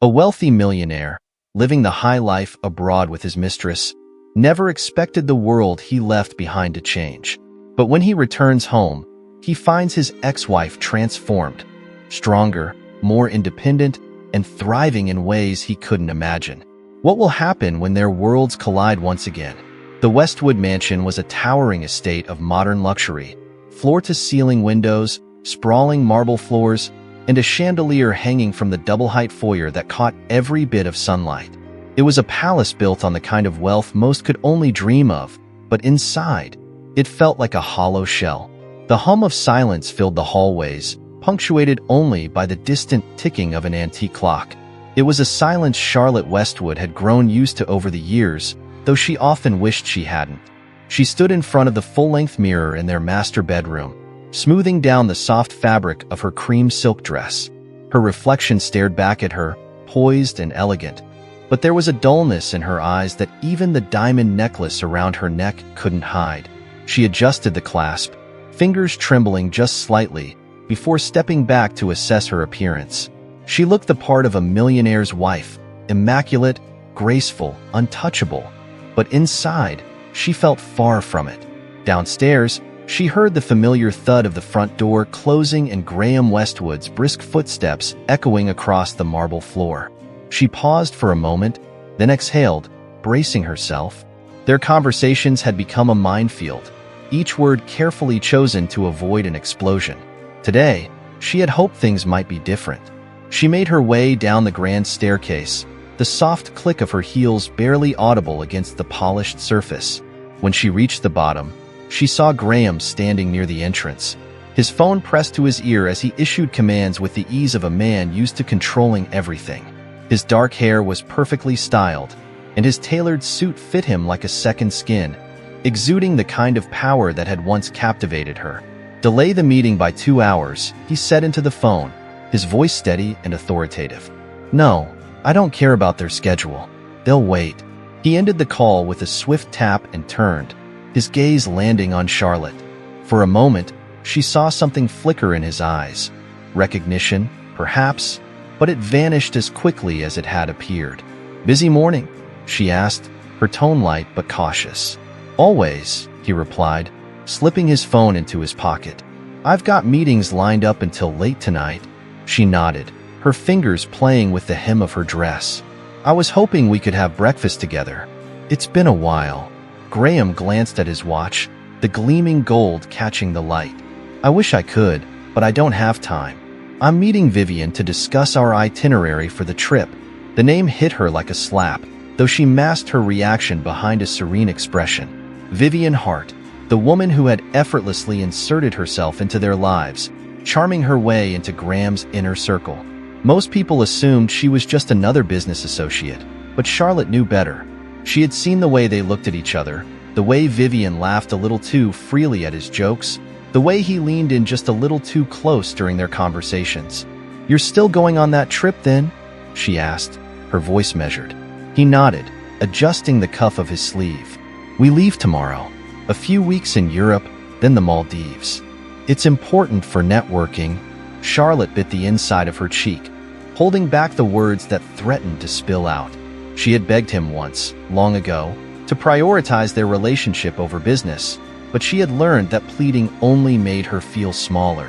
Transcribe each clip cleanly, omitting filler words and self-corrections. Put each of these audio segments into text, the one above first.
A wealthy millionaire, living the high life abroad with his mistress, never expected the world he left behind to change. But when he returns home, he finds his ex-wife transformed, stronger, more independent, and thriving in ways he couldn't imagine. What will happen when their worlds collide once again? The Westwood Mansion was a towering estate of modern luxury, floor-to-ceiling windows, sprawling marble floors, and a chandelier hanging from the double-height foyer that caught every bit of sunlight. It was a palace built on the kind of wealth most could only dream of, but inside, it felt like a hollow shell. The hum of silence filled the hallways, punctuated only by the distant ticking of an antique clock. It was a silence Charlotte Westwood had grown used to over the years, though she often wished she hadn't. She stood in front of the full-length mirror in their master bedroom, smoothing down the soft fabric of her cream silk dress. Her reflection stared back at her, poised and elegant. But there was a dullness in her eyes that even the diamond necklace around her neck couldn't hide. She adjusted the clasp, fingers trembling just slightly, before stepping back to assess her appearance. She looked the part of a millionaire's wife, immaculate, graceful, untouchable. But inside, she felt far from it. Downstairs, she heard the familiar thud of the front door closing and Graham Westwood's brisk footsteps echoing across the marble floor. She paused for a moment, then exhaled, bracing herself. Their conversations had become a minefield, each word carefully chosen to avoid an explosion. Today, she had hoped things might be different. She made her way down the grand staircase, the soft click of her heels barely audible against the polished surface. When she reached the bottom, she saw Graham standing near the entrance, his phone pressed to his ear as he issued commands with the ease of a man used to controlling everything. His dark hair was perfectly styled, and his tailored suit fit him like a second skin, exuding the kind of power that had once captivated her. "Delay the meeting by 2 hours," he said into the phone, his voice steady and authoritative. "No, I don't care about their schedule. They'll wait." He ended the call with a swift tap and turned, his gaze landing on Charlotte. For a moment, she saw something flicker in his eyes. Recognition, perhaps, but it vanished as quickly as it had appeared. "Busy morning?" she asked, her tone light but cautious. "Always," he replied, slipping his phone into his pocket. "I've got meetings lined up until late tonight." She nodded, her fingers playing with the hem of her dress. "I was hoping we could have breakfast together. It's been a while." Graham glanced at his watch, the gleaming gold catching the light. "I wish I could, but I don't have time. I'm meeting Vivian to discuss our itinerary for the trip." The name hit her like a slap, though she masked her reaction behind a serene expression. Vivian Hart, the woman who had effortlessly inserted herself into their lives, charming her way into Graham's inner circle. Most people assumed she was just another business associate, but Charlotte knew better. She had seen the way they looked at each other, the way Vivian laughed a little too freely at his jokes, the way he leaned in just a little too close during their conversations. "You're still going on that trip then?" she asked, her voice measured. He nodded, adjusting the cuff of his sleeve. "We leave tomorrow. A few weeks in Europe, then the Maldives. It's important for networking." Charlotte bit the inside of her cheek, holding back the words that threatened to spill out. She had begged him once, long ago, to prioritize their relationship over business, but she had learned that pleading only made her feel smaller.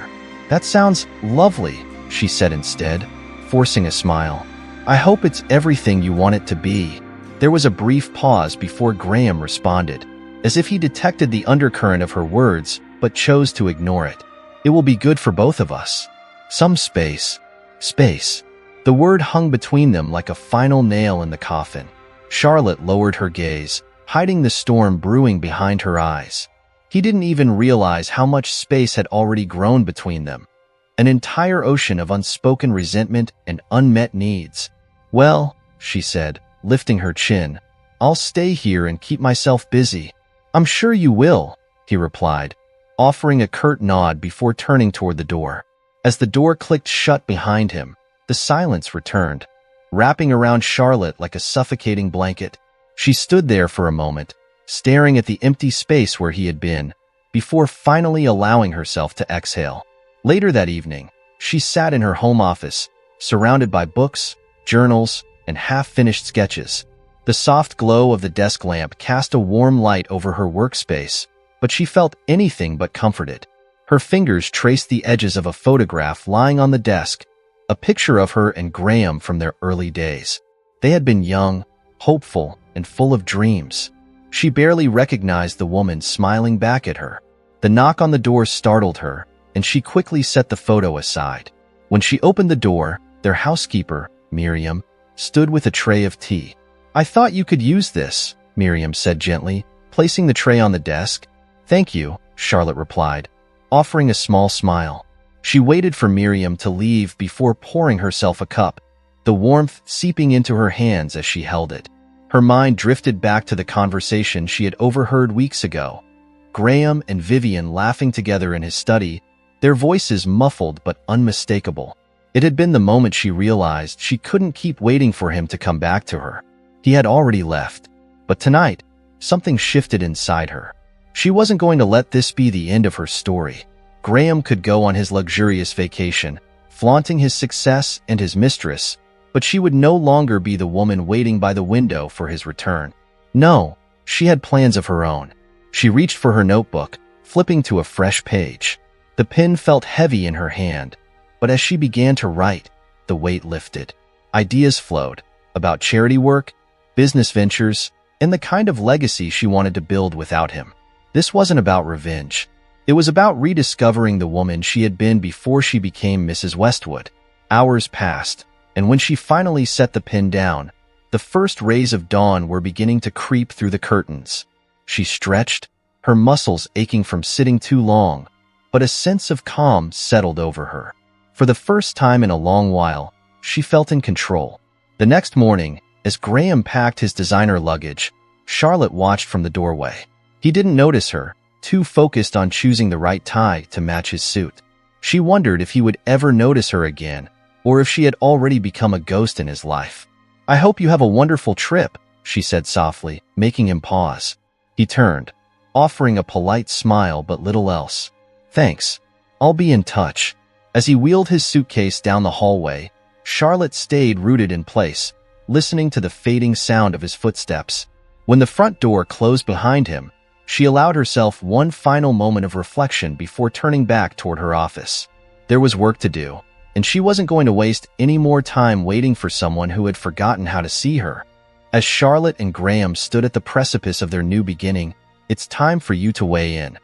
"That sounds lovely," she said instead, forcing a smile. "I hope it's everything you want it to be." There was a brief pause before Graham responded, as if he detected the undercurrent of her words but chose to ignore it. "It will be good for both of us. Some space." Space. The word hung between them like a final nail in the coffin. Charlotte lowered her gaze, hiding the storm brewing behind her eyes. He didn't even realize how much space had already grown between them. An entire ocean of unspoken resentment and unmet needs. "Well," she said, lifting her chin, "I'll stay here and keep myself busy." "I'm sure you will," he replied, offering a curt nod before turning toward the door. As the door clicked shut behind him, the silence returned, wrapping around Charlotte like a suffocating blanket. She stood there for a moment, staring at the empty space where he had been, before finally allowing herself to exhale. Later that evening, she sat in her home office, surrounded by books, journals, and half-finished sketches. The soft glow of the desk lamp cast a warm light over her workspace, but she felt anything but comforted. Her fingers traced the edges of a photograph lying on the desk, a picture of her and Graham from their early days. They had been young, hopeful, and full of dreams. She barely recognized the woman smiling back at her. The knock on the door startled her, and she quickly set the photo aside. When she opened the door, their housekeeper, Miriam, stood with a tray of tea. "I thought you could use this," Miriam said gently, placing the tray on the desk. "Thank you," Charlotte replied, offering a small smile. She waited for Miriam to leave before pouring herself a cup, the warmth seeping into her hands as she held it. Her mind drifted back to the conversation she had overheard weeks ago. Graham and Vivian laughing together in his study, their voices muffled but unmistakable. It had been the moment she realized she couldn't keep waiting for him to come back to her. He had already left. But tonight, something shifted inside her. She wasn't going to let this be the end of her story. Graham could go on his luxurious vacation, flaunting his success and his mistress, but she would no longer be the woman waiting by the window for his return. No, she had plans of her own. She reached for her notebook, flipping to a fresh page. The pen felt heavy in her hand, but as she began to write, the weight lifted. Ideas flowed about charity work, business ventures, and the kind of legacy she wanted to build without him. This wasn't about revenge. It was about rediscovering the woman she had been before she became Mrs. Westwood. Hours passed, and when she finally set the pen down, the first rays of dawn were beginning to creep through the curtains. She stretched, her muscles aching from sitting too long, but a sense of calm settled over her. For the first time in a long while, she felt in control. The next morning, as Graham packed his designer luggage, Charlotte watched from the doorway. He didn't notice her, too focused on choosing the right tie to match his suit. She wondered if he would ever notice her again, or if she had already become a ghost in his life. "I hope you have a wonderful trip," she said softly, making him pause. He turned, offering a polite smile but little else. "Thanks. I'll be in touch." As he wheeled his suitcase down the hallway, Charlotte stayed rooted in place, listening to the fading sound of his footsteps. When the front door closed behind him, she allowed herself one final moment of reflection before turning back toward her office. There was work to do, and she wasn't going to waste any more time waiting for someone who had forgotten how to see her. As Charlotte and Graham stood at the precipice of their new beginning, it's time for you to weigh in.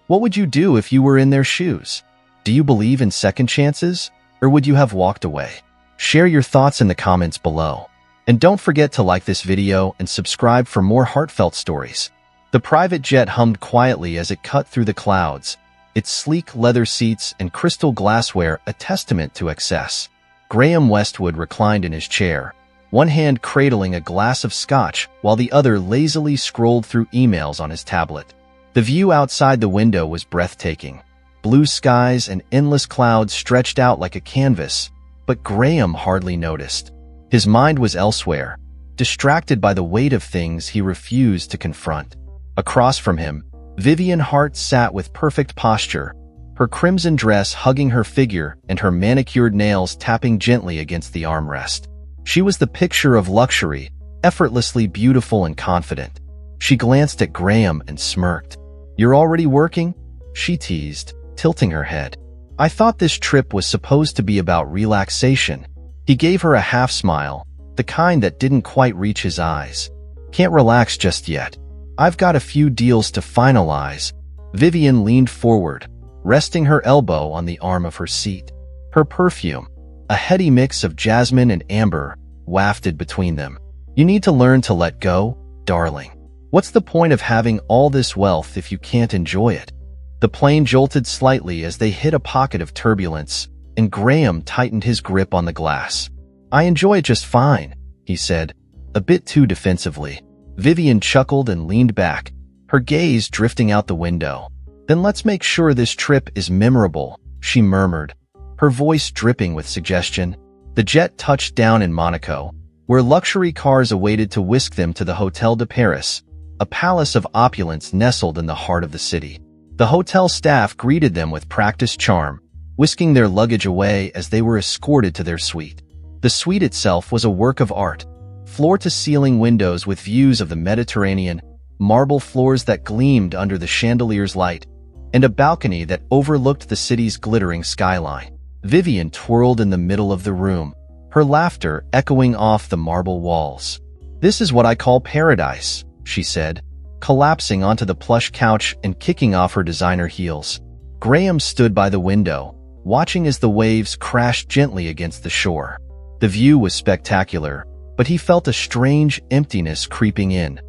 What would you do if you were in their shoes? Do you believe in second chances, or would you have walked away? Share your thoughts in the comments below. And don't forget to like this video and subscribe for more heartfelt stories. The private jet hummed quietly as it cut through the clouds, its sleek leather seats and crystal glassware a testament to excess. Graham Westwood reclined in his chair, one hand cradling a glass of scotch while the other lazily scrolled through emails on his tablet. The view outside the window was breathtaking. Blue skies and endless clouds stretched out like a canvas, but Graham hardly noticed. His mind was elsewhere, distracted by the weight of things he refused to confront. Across from him, Vivian Hart sat with perfect posture, her crimson dress hugging her figure and her manicured nails tapping gently against the armrest. She was the picture of luxury, effortlessly beautiful and confident. She glanced at Graham and smirked. "You're already working?" she teased, tilting her head. "I thought this trip was supposed to be about relaxation." He gave her a half smile, the kind that didn't quite reach his eyes. "Can't relax just yet. I've got a few deals to finalize." Vivian leaned forward, resting her elbow on the arm of her seat. Her perfume, a heady mix of jasmine and amber, wafted between them. "You need to learn to let go, darling. What's the point of having all this wealth if you can't enjoy it?" The plane jolted slightly as they hit a pocket of turbulence, and Graham tightened his grip on the glass. "I enjoy it just fine," he said, a bit too defensively. Vivian chuckled and leaned back, her gaze drifting out the window. "Then let's make sure this trip is memorable," she murmured, her voice dripping with suggestion. The jet touched down in Monaco, where luxury cars awaited to whisk them to the Hôtel de Paris, a palace of opulence nestled in the heart of the city. The hotel staff greeted them with practiced charm, whisking their luggage away as they were escorted to their suite. The suite itself was a work of art. Floor-to-ceiling windows with views of the Mediterranean, marble floors that gleamed under the chandelier's light, and a balcony that overlooked the city's glittering skyline. Vivian twirled in the middle of the room, her laughter echoing off the marble walls. "This is what I call paradise," she said, collapsing onto the plush couch and kicking off her designer heels. Graham stood by the window, watching as the waves crashed gently against the shore. The view was spectacular, but he felt a strange emptiness creeping in,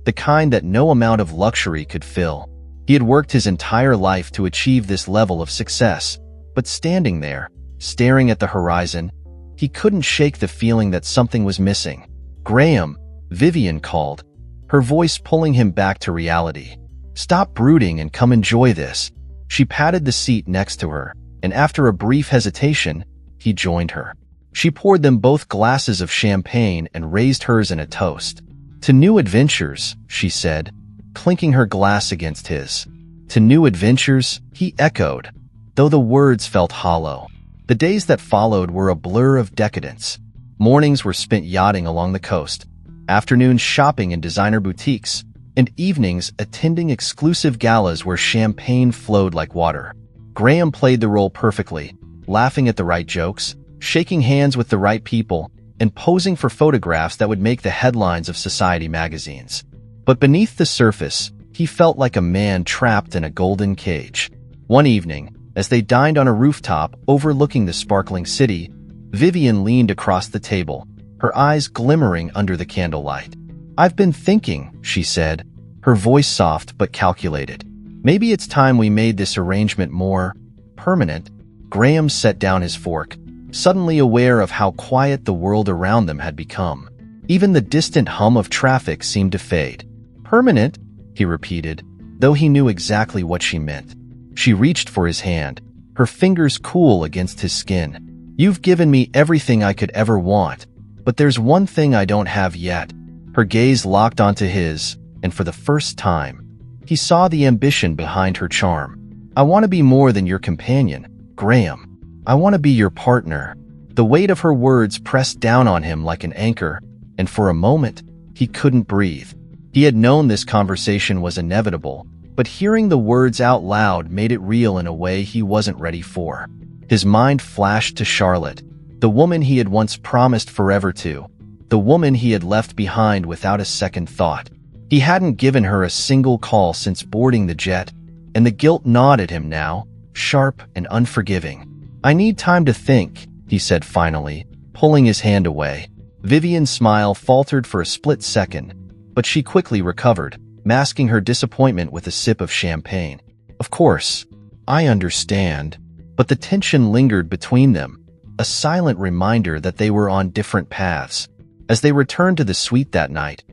the kind that no amount of luxury could fill. He had worked his entire life to achieve this level of success, but standing there, staring at the horizon, he couldn't shake the feeling that something was missing. "Graham," Vivian called, her voice pulling him back to reality. "Stop brooding and come enjoy this." She patted the seat next to her, and after a brief hesitation, he joined her. She poured them both glasses of champagne and raised hers in a toast. "To new adventures," she said, clinking her glass against his. "To new adventures," he echoed, though the words felt hollow. The days that followed were a blur of decadence. Mornings were spent yachting along the coast, afternoons shopping in designer boutiques, and evenings attending exclusive galas where champagne flowed like water. Graham played the role perfectly, laughing at the right jokes, shaking hands with the right people, and posing for photographs that would make the headlines of society magazines. But beneath the surface, he felt like a man trapped in a golden cage. One evening, as they dined on a rooftop overlooking the sparkling city, Vivian leaned across the table, her eyes glimmering under the candlelight. "I've been thinking," she said, her voice soft but calculated. "Maybe it's time we made this arrangement more permanent." Graham set down his fork, suddenly aware of how quiet the world around them had become. Even the distant hum of traffic seemed to fade. "Permanent?" he repeated, though he knew exactly what she meant. She reached for his hand, her fingers cool against his skin. "You've given me everything I could ever want, but there's one thing I don't have yet." Her gaze locked onto his, and for the first time, he saw the ambition behind her charm. "I want to be more than your companion, Graham. I want to be your partner." The weight of her words pressed down on him like an anchor, and for a moment, he couldn't breathe. He had known this conversation was inevitable, but hearing the words out loud made it real in a way he wasn't ready for. His mind flashed to Charlotte, the woman he had once promised forever to, the woman he had left behind without a second thought. He hadn't given her a single call since boarding the jet, and the guilt gnawed at him now, sharp and unforgiving. "I need time to think," he said finally, pulling his hand away. Vivian's smile faltered for a split second, but she quickly recovered, masking her disappointment with a sip of champagne. "Of course, I understand." But the tension lingered between them, a silent reminder that they were on different paths. As they returned to the suite that night,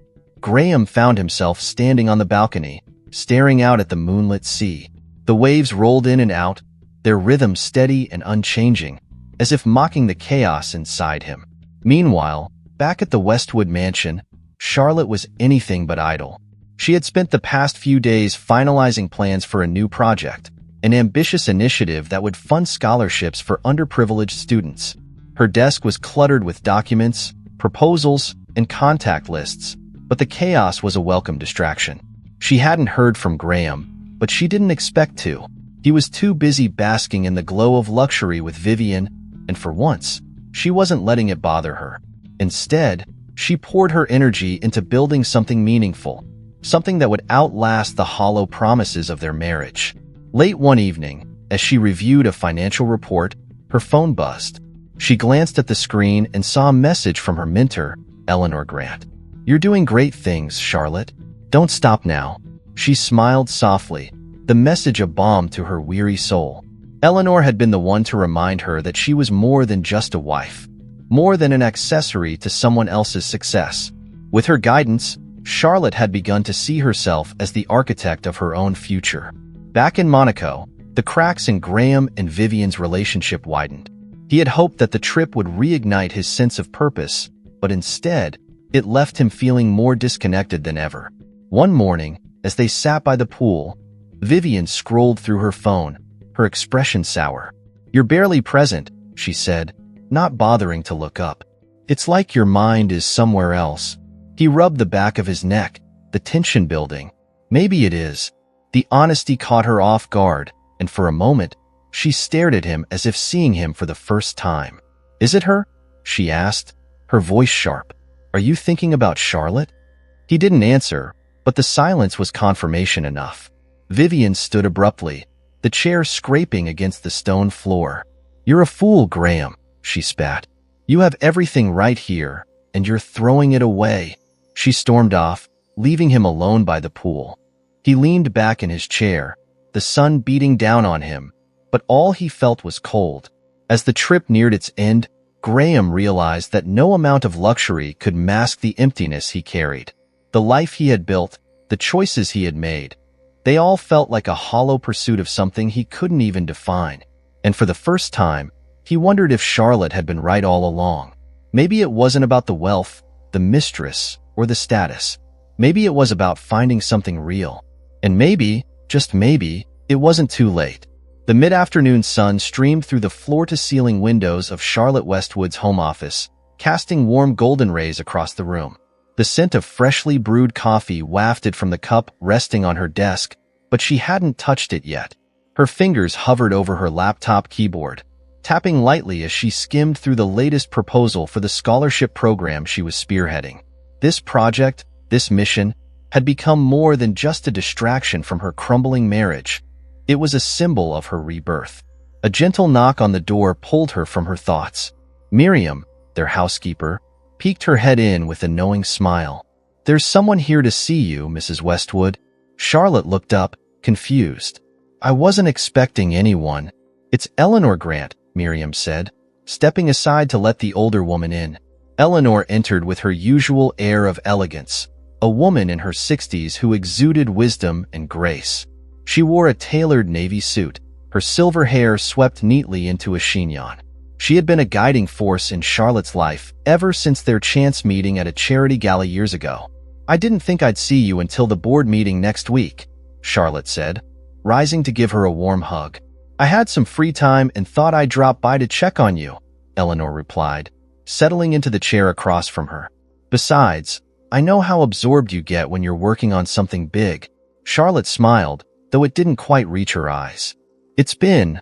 Graham found himself standing on the balcony, staring out at the moonlit sea. The waves rolled in and out, their rhythm steady and unchanging, as if mocking the chaos inside him. Meanwhile, back at the Westwood mansion, Charlotte was anything but idle. She had spent the past few days finalizing plans for a new project, an ambitious initiative that would fund scholarships for underprivileged students. Her desk was cluttered with documents, proposals, and contact lists, but the chaos was a welcome distraction. She hadn't heard from Graham, but she didn't expect to. He was too busy basking in the glow of luxury with Vivian, and for once, she wasn't letting it bother her. Instead, she poured her energy into building something meaningful, something that would outlast the hollow promises of their marriage. Late one evening, as she reviewed a financial report, her phone buzzed. She glanced at the screen and saw a message from her mentor, Eleanor Grant. "You're doing great things, Charlotte. Don't stop now." She smiled softly, the message a balm to her weary soul. Eleanor had been the one to remind her that she was more than just a wife, more than an accessory to someone else's success. With her guidance, Charlotte had begun to see herself as the architect of her own future. Back in Monaco, the cracks in Graham and Vivian's relationship widened. He had hoped that the trip would reignite his sense of purpose, but instead, it left him feeling more disconnected than ever. One morning, as they sat by the pool, Vivian scrolled through her phone, her expression sour. "You're barely present," she said, not bothering to look up. It's like your mind is somewhere else. He rubbed the back of his neck, the tension building. Maybe it is. The honesty caught her off guard, and for a moment, she stared at him as if seeing him for the first time. Is it her? She asked, her voice sharp. Are you thinking about Charlotte? He didn't answer, but the silence was confirmation enough. Vivian stood abruptly, the chair scraping against the stone floor. You're a fool, Graham, she spat. You have everything right here, and you're throwing it away. She stormed off, leaving him alone by the pool. He leaned back in his chair, the sun beating down on him, but all he felt was cold. As the trip neared its end, Graham realized that no amount of luxury could mask the emptiness he carried. The life he had built, the choices he had made, they all felt like a hollow pursuit of something he couldn't even define. And for the first time, he wondered if Charlotte had been right all along. Maybe it wasn't about the wealth, the mistress, or the status. Maybe it was about finding something real. And maybe, just maybe, it wasn't too late. The mid-afternoon sun streamed through the floor-to-ceiling windows of Charlotte Westwood's home office, casting warm golden rays across the room. The scent of freshly brewed coffee wafted from the cup resting on her desk, but she hadn't touched it yet. Her fingers hovered over her laptop keyboard, tapping lightly as she skimmed through the latest proposal for the scholarship program she was spearheading. This project, this mission, had become more than just a distraction from her crumbling marriage. It was a symbol of her rebirth. A gentle knock on the door pulled her from her thoughts. Miriam, their housekeeper, peeked her head in with a knowing smile. There's someone here to see you, Mrs. Westwood. Charlotte looked up, confused. I wasn't expecting anyone. It's Eleanor Grant, Miriam said, stepping aside to let the older woman in. Eleanor entered with her usual air of elegance, a woman in her 60s who exuded wisdom and grace. She wore a tailored navy suit, her silver hair swept neatly into a chignon. She had been a guiding force in Charlotte's life ever since their chance meeting at a charity gala years ago. I didn't think I'd see you until the board meeting next week, Charlotte said, rising to give her a warm hug. I had some free time and thought I'd drop by to check on you, Eleanor replied, settling into the chair across from her. Besides, I know how absorbed you get when you're working on something big. Charlotte smiled, though it didn't quite reach her eyes. It's been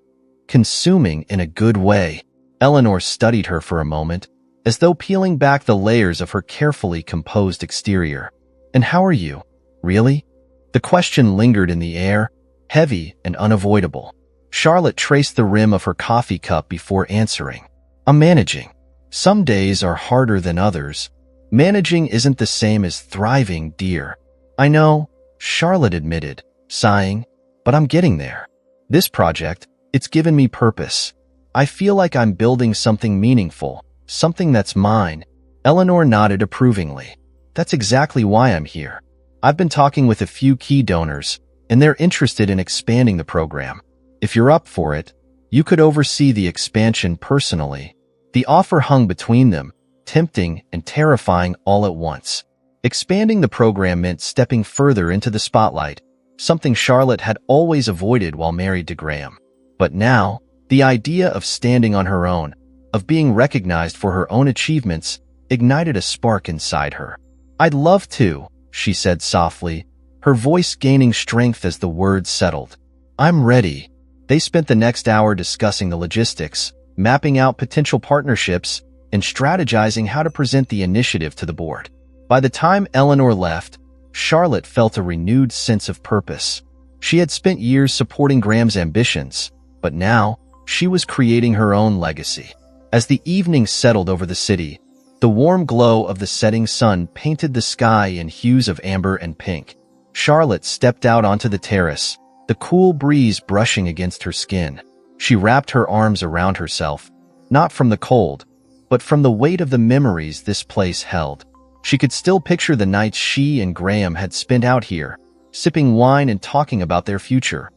consuming in a good way. Eleanor studied her for a moment, as though peeling back the layers of her carefully composed exterior. And how are you? Really? The question lingered in the air, heavy and unavoidable. Charlotte traced the rim of her coffee cup before answering. I'm managing. Some days are harder than others. Managing isn't the same as thriving, dear. I know, Charlotte admitted, sighing, but I'm getting there. This project, it's given me purpose. I feel like I'm building something meaningful, something that's mine. Eleanor nodded approvingly. That's exactly why I'm here. I've been talking with a few key donors, and they're interested in expanding the program. If you're up for it, you could oversee the expansion personally. The offer hung between them, tempting and terrifying all at once. Expanding the program meant stepping further into the spotlight, something Charlotte had always avoided while married to Graham. But now, the idea of standing on her own, of being recognized for her own achievements, ignited a spark inside her. I'd love to, she said softly, her voice gaining strength as the words settled. I'm ready. They spent the next hour discussing the logistics, mapping out potential partnerships, and strategizing how to present the initiative to the board. By the time Eleanor left, Charlotte felt a renewed sense of purpose. She had spent years supporting Graham's ambitions, but now she was creating her own legacy. As the evening settled over the city, the warm glow of the setting sun painted the sky in hues of amber and pink. Charlotte stepped out onto the terrace, the cool breeze brushing against her skin. She wrapped her arms around herself, not from the cold, but from the weight of the memories this place held. She could still picture the nights she and Graham had spent out here, sipping wine and talking about their future,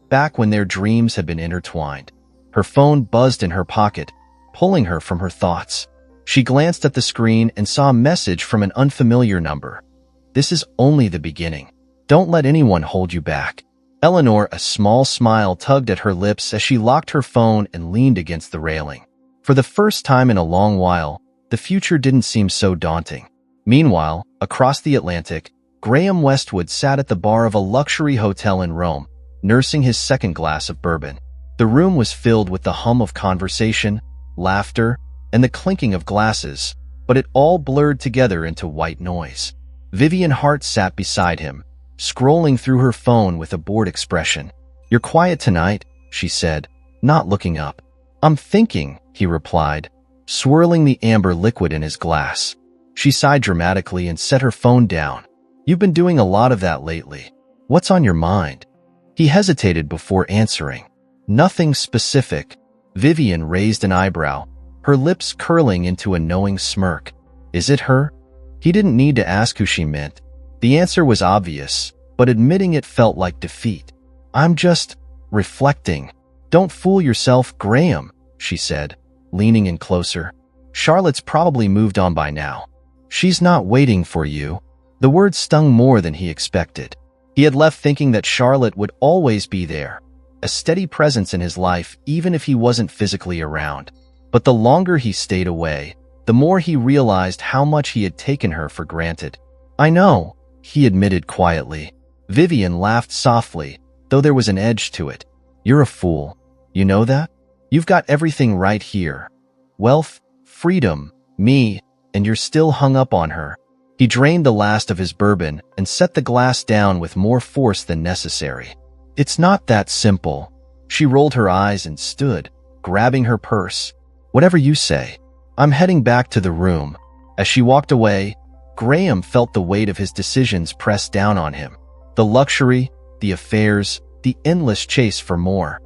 back when their dreams had been intertwined. Her phone buzzed in her pocket, pulling her from her thoughts. She glanced at the screen and saw a message from an unfamiliar number. This is only the beginning. Don't let anyone hold you back. Eleanor, a small smile tugged at her lips as she locked her phone and leaned against the railing. For the first time in a long while, the future didn't seem so daunting. Meanwhile, across the Atlantic, Graham Westwood sat at the bar of a luxury hotel in Rome, nursing his second glass of bourbon. The room was filled with the hum of conversation, laughter, and the clinking of glasses, but it all blurred together into white noise. Vivian Hart sat beside him, scrolling through her phone with a bored expression. "You're quiet tonight," she said, not looking up. "I'm thinking," he replied, swirling the amber liquid in his glass. She sighed dramatically and set her phone down. "You've been doing a lot of that lately. What's on your mind?" He hesitated before answering. "Nothing specific." Vivian raised an eyebrow, her lips curling into a knowing smirk. "Is it her?" He didn't need to ask who she meant. The answer was obvious, but admitting it felt like defeat. "I'm just reflecting." "Don't fool yourself, Graham," she said, leaning in closer. "Charlotte's probably moved on by now. She's not waiting for you." The word stung more than he expected. He had left thinking that Charlotte would always be there, a steady presence in his life even if he wasn't physically around. But the longer he stayed away, the more he realized how much he had taken her for granted. "I know," he admitted quietly. Vivian laughed softly, though there was an edge to it. "You're a fool. You know that? You've got everything right here. Wealth, freedom, me, and you're still hung up on her." He drained the last of his bourbon and set the glass down with more force than necessary. "It's not that simple." She rolled her eyes and stood, grabbing her purse. "Whatever you say." "I'm heading back to the room." As she walked away, Graham felt the weight of his decisions press down on him. The luxury, the affairs, the endless chase for more.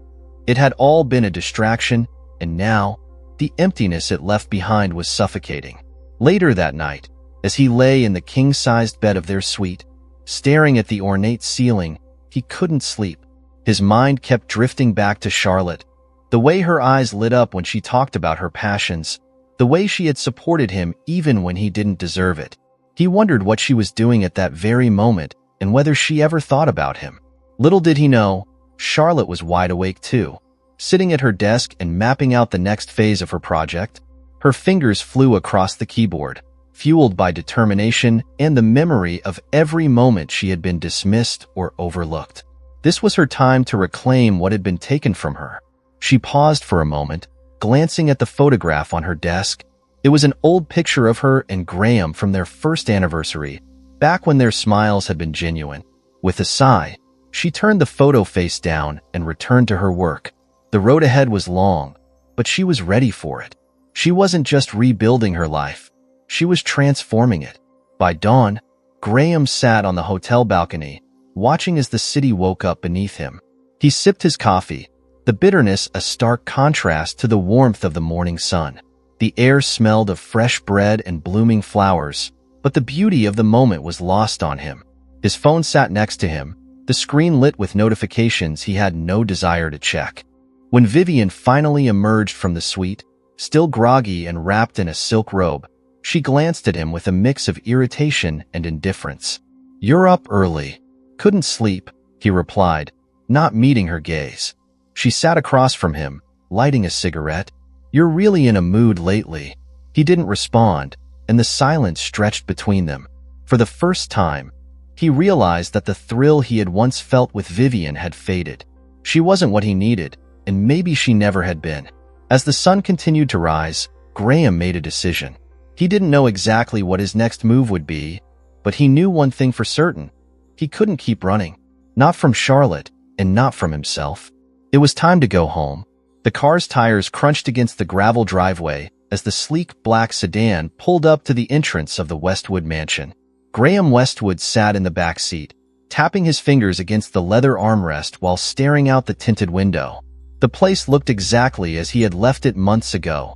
It had all been a distraction, and now, the emptiness it left behind was suffocating. Later that night, as he lay in the king-sized bed of their suite, staring at the ornate ceiling, he couldn't sleep. His mind kept drifting back to Charlotte, the way her eyes lit up when she talked about her passions, the way she had supported him even when he didn't deserve it. He wondered what she was doing at that very moment and whether she ever thought about him. Little did he know, Charlotte was wide awake too, sitting at her desk and mapping out the next phase of her project. Her fingers flew across the keyboard, fueled by determination and the memory of every moment she had been dismissed or overlooked. This was her time to reclaim what had been taken from her. She paused for a moment, glancing at the photograph on her desk. It was an old picture of her and Graham from their first anniversary, back when their smiles had been genuine. With a sigh, she turned the photo face down and returned to her work. The road ahead was long, but she was ready for it. She wasn't just rebuilding her life. She was transforming it. By dawn, Graham sat on the hotel balcony, watching as the city woke up beneath him. He sipped his coffee, the bitterness a stark contrast to the warmth of the morning sun. The air smelled of fresh bread and blooming flowers, but the beauty of the moment was lost on him. His phone sat next to him, the screen lit with notifications he had no desire to check. When Vivian finally emerged from the suite, still groggy and wrapped in a silk robe, she glanced at him with a mix of irritation and indifference. "You're up early." "Couldn't sleep," he replied, not meeting her gaze. She sat across from him, lighting a cigarette. "You're really in a mood lately." He didn't respond, and the silence stretched between them. For the first time, he realized that the thrill he had once felt with Vivian had faded. She wasn't what he needed, and maybe she never had been. As the sun continued to rise, Graham made a decision. He didn't know exactly what his next move would be, but he knew one thing for certain. He couldn't keep running. Not from Charlotte, and not from himself. It was time to go home. The car's tires crunched against the gravel driveway as the sleek black sedan pulled up to the entrance of the Westwood mansion. Graham Westwood sat in the back seat, tapping his fingers against the leather armrest while staring out the tinted window. The place looked exactly as he had left it months ago.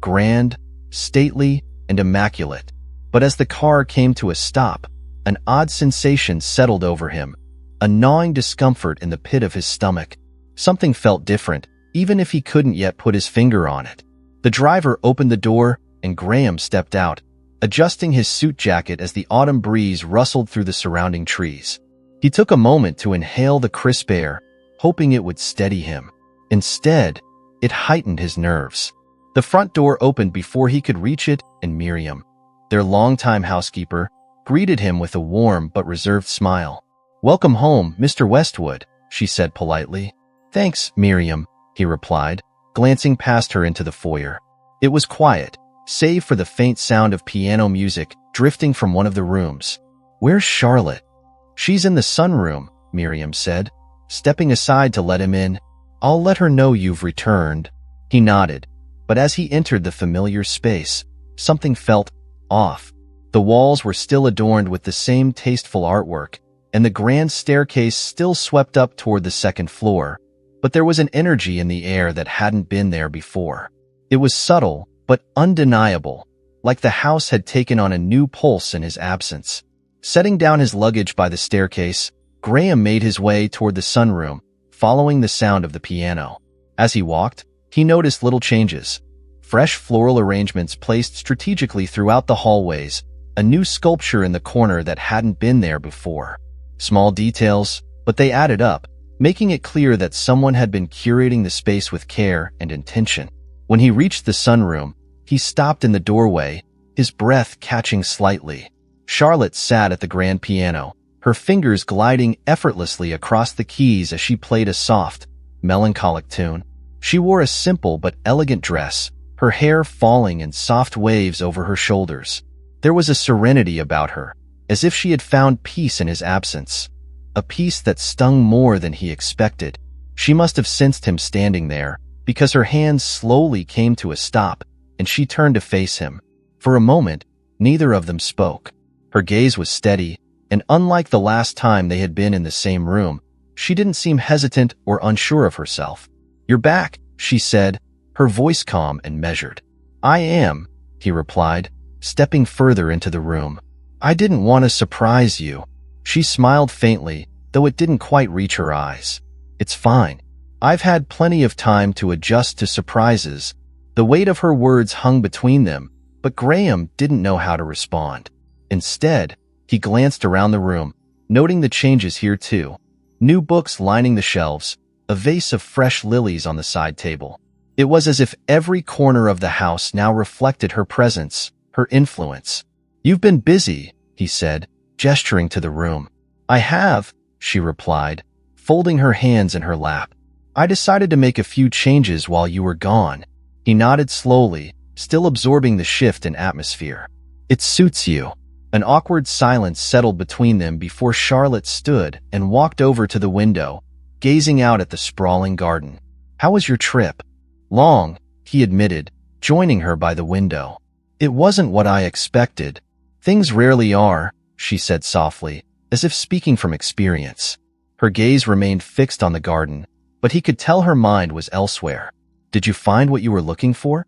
Grand, stately, and immaculate. But as the car came to a stop, an odd sensation settled over him, a gnawing discomfort in the pit of his stomach. Something felt different, even if he couldn't yet put his finger on it. The driver opened the door, and Graham stepped out, adjusting his suit jacket as the autumn breeze rustled through the surrounding trees. He took a moment to inhale the crisp air, hoping it would steady him. Instead, it heightened his nerves. The front door opened before he could reach it, and Miriam, their longtime housekeeper, greeted him with a warm but reserved smile. "Welcome home, Mr. Westwood," she said politely. "Thanks, Miriam," he replied, glancing past her into the foyer. It was quiet, save for the faint sound of piano music drifting from one of the rooms. "Where's Charlotte?" "She's in the sunroom," Miriam said, stepping aside to let him in. "I'll let her know you've returned." He nodded, but as he entered the familiar space, something felt off. The walls were still adorned with the same tasteful artwork, and the grand staircase still swept up toward the second floor, but there was an energy in the air that hadn't been there before. It was subtle, but undeniable, like the house had taken on a new pulse in his absence. Setting down his luggage by the staircase, Graham made his way toward the sunroom, following the sound of the piano. As he walked, he noticed little changes. Fresh floral arrangements placed strategically throughout the hallways, a new sculpture in the corner that hadn't been there before. Small details, but they added up, making it clear that someone had been curating the space with care and intention. When he reached the sunroom, he stopped in the doorway, his breath catching slightly. Charlotte sat at the grand piano, her fingers gliding effortlessly across the keys as she played a soft, melancholic tune. She wore a simple but elegant dress, her hair falling in soft waves over her shoulders. There was a serenity about her, as if she had found peace in his absence, a peace that stung more than he expected. She must have sensed him standing there, because her hands slowly came to a stop, and she turned to face him. For a moment, neither of them spoke. Her gaze was steady, and unlike the last time they had been in the same room, she didn't seem hesitant or unsure of herself. "You're back," she said, her voice calm and measured. "I am," he replied, stepping further into the room. "I didn't want to surprise you." She smiled faintly, though it didn't quite reach her eyes. "It's fine. I've had plenty of time to adjust to surprises." The weight of her words hung between them, but Graham didn't know how to respond. Instead, he glanced around the room, noting the changes here too. New books lining the shelves, a vase of fresh lilies on the side table. It was as if every corner of the house now reflected her presence, her influence. "You've been busy," he said, gesturing to the room. "I have," she replied, folding her hands in her lap. "I decided to make a few changes while you were gone." He nodded slowly, still absorbing the shift in atmosphere. "It suits you." An awkward silence settled between them before Charlotte stood and walked over to the window, gazing out at the sprawling garden. "How was your trip?" "Long," he admitted, joining her by the window. "It wasn't what I expected." "Things rarely are," she said softly, as if speaking from experience. Her gaze remained fixed on the garden, but he could tell her mind was elsewhere. "Did you find what you were looking for?"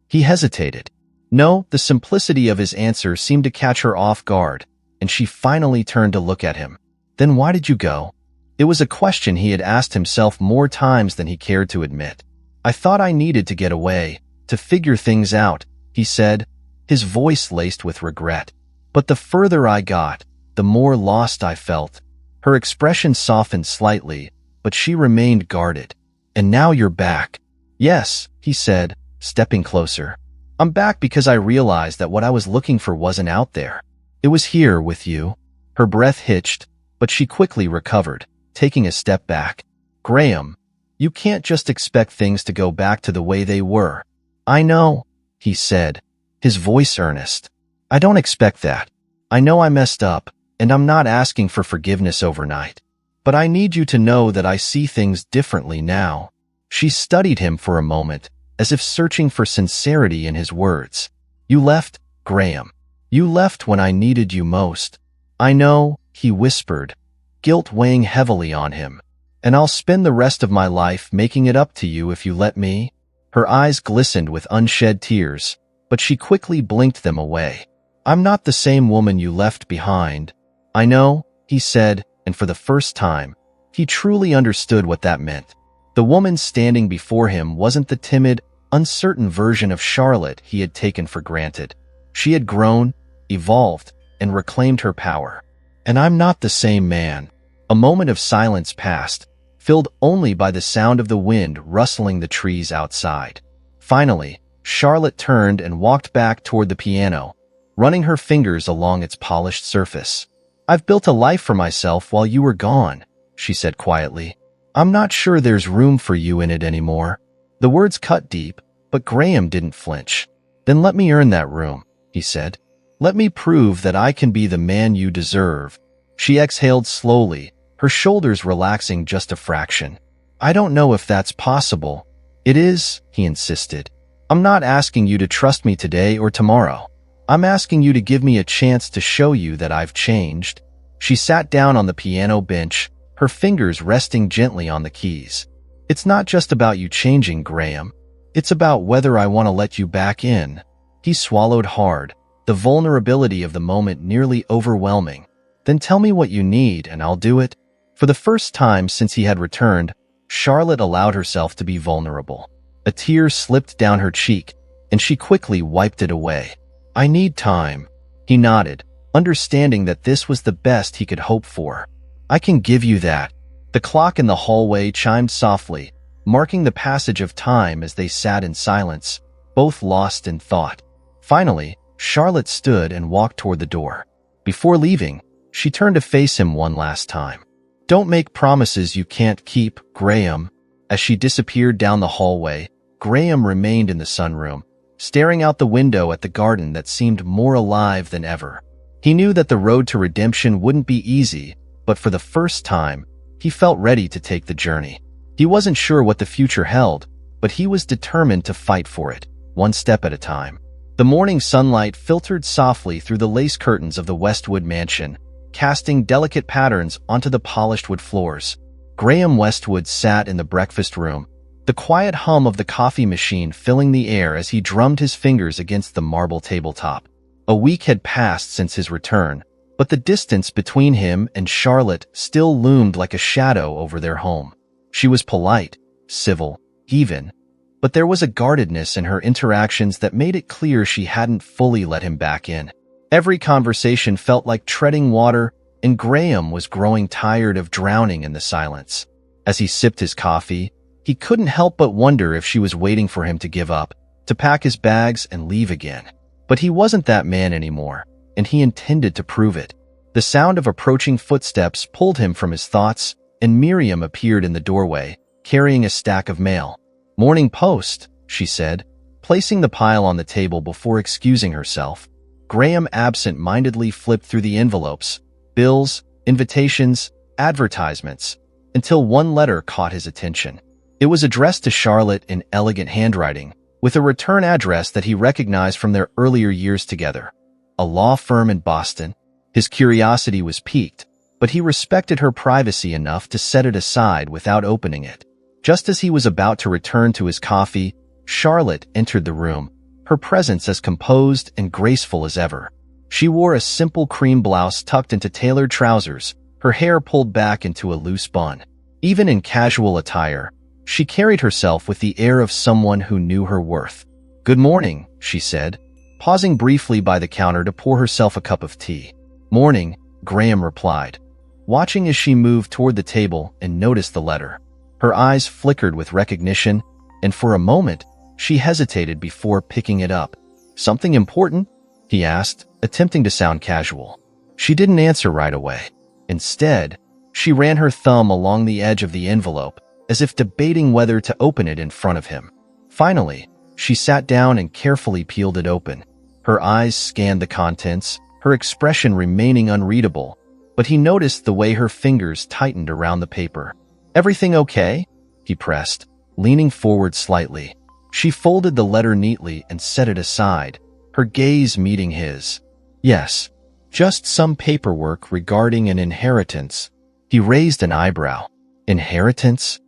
He hesitated. No, the simplicity of his answer seemed to catch her off guard, and she finally turned to look at him. "Then why did you go?" It was a question he had asked himself more times than he cared to admit. "I thought I needed to get away, to figure things out," he said, his voice laced with regret. "But the further I got, the more lost I felt." Her expression softened slightly, but she remained guarded. "And now you're back." "Yes," he said, stepping closer. "I'm back because I realized that what I was looking for wasn't out there. It was here with you." Her breath hitched, but she quickly recovered, taking a step back. "Graham, you can't just expect things to go back to the way they were." "I know," he said, his voice earnest. "I don't expect that. I know I messed up, and I'm not asking for forgiveness overnight. But I need you to know that I see things differently now." She studied him for a moment, as if searching for sincerity in his words. "You left, Graham. You left when I needed you most." "I know," he whispered, guilt weighing heavily on him. "And I'll spend the rest of my life making it up to you if you let me." Her eyes glistened with unshed tears, but she quickly blinked them away. "I'm not the same woman you left behind." "I know," he said, and for the first time, he truly understood what that meant. The woman standing before him wasn't the timid, uncertain version of Charlotte he had taken for granted. She had grown, evolved, and reclaimed her power. "And I'm not the same man." A moment of silence passed, filled only by the sound of the wind rustling the trees outside. Finally, Charlotte turned and walked back toward the piano, running her fingers along its polished surface. "I've built a life for myself while you were gone," she said quietly. "I'm not sure there's room for you in it anymore." The words cut deep, but Graham didn't flinch. "Then let me earn that room," he said. "Let me prove that I can be the man you deserve." She exhaled slowly, her shoulders relaxing just a fraction. "I don't know if that's possible." "It is," he insisted. "I'm not asking you to trust me today or tomorrow. I'm asking you to give me a chance to show you that I've changed." She sat down on the piano bench, her fingers resting gently on the keys. "It's not just about you changing, Graham. It's about whether I want to let you back in." He swallowed hard, the vulnerability of the moment nearly overwhelming. "Then tell me what you need and I'll do it." For the first time since he had returned, Charlotte allowed herself to be vulnerable. A tear slipped down her cheek, and she quickly wiped it away. "I need time." He nodded, understanding that this was the best he could hope for. "I can give you that." The clock in the hallway chimed softly, marking the passage of time as they sat in silence, both lost in thought. Finally, Charlotte stood and walked toward the door. Before leaving, she turned to face him one last time. "Don't make promises you can't keep, Graham." As she disappeared down the hallway, Graham remained in the sunroom, staring out the window at the garden that seemed more alive than ever. He knew that the road to redemption wouldn't be easy, but for the first time, he felt ready to take the journey. He wasn't sure what the future held, but he was determined to fight for it, one step at a time. The morning sunlight filtered softly through the lace curtains of the Westwood mansion, casting delicate patterns onto the polished wood floors. Graham Westwood sat in the breakfast room, the quiet hum of the coffee machine filling the air as he drummed his fingers against the marble tabletop. A week had passed since his return, but the distance between him and Charlotte still loomed like a shadow over their home. She was polite, civil, even, but there was a guardedness in her interactions that made it clear she hadn't fully let him back in. Every conversation felt like treading water, and Graham was growing tired of drowning in the silence. As he sipped his coffee, he couldn't help but wonder if she was waiting for him to give up, to pack his bags and leave again. But he wasn't that man anymore, and he intended to prove it. The sound of approaching footsteps pulled him from his thoughts, and Miriam appeared in the doorway, carrying a stack of mail. "Morning Post," she said, placing the pile on the table before excusing herself. Graham absent-mindedly flipped through the envelopes, bills, invitations, advertisements, until one letter caught his attention. It was addressed to Charlotte in elegant handwriting, with a return address that he recognized from their earlier years together. A law firm in Boston. His curiosity was piqued, but he respected her privacy enough to set it aside without opening it. Just as he was about to return to his coffee, Charlotte entered the room, her presence as composed and graceful as ever. She wore a simple cream blouse tucked into tailored trousers, her hair pulled back into a loose bun. Even in casual attire, she carried herself with the air of someone who knew her worth. "Good morning," she said, pausing briefly by the counter to pour herself a cup of tea. "Morning," Graham replied, watching as she moved toward the table and noticed the letter. Her eyes flickered with recognition, and for a moment, she hesitated before picking it up. "Something important?" he asked, attempting to sound casual. She didn't answer right away. Instead, she ran her thumb along the edge of the envelope, as if debating whether to open it in front of him. Finally, she sat down and carefully peeled it open. Her eyes scanned the contents, her expression remaining unreadable, but he noticed the way her fingers tightened around the paper. "Everything okay?" he pressed, leaning forward slightly. She folded the letter neatly and set it aside, her gaze meeting his. "Yes, just some paperwork regarding an inheritance." He raised an eyebrow. "Inheritance?"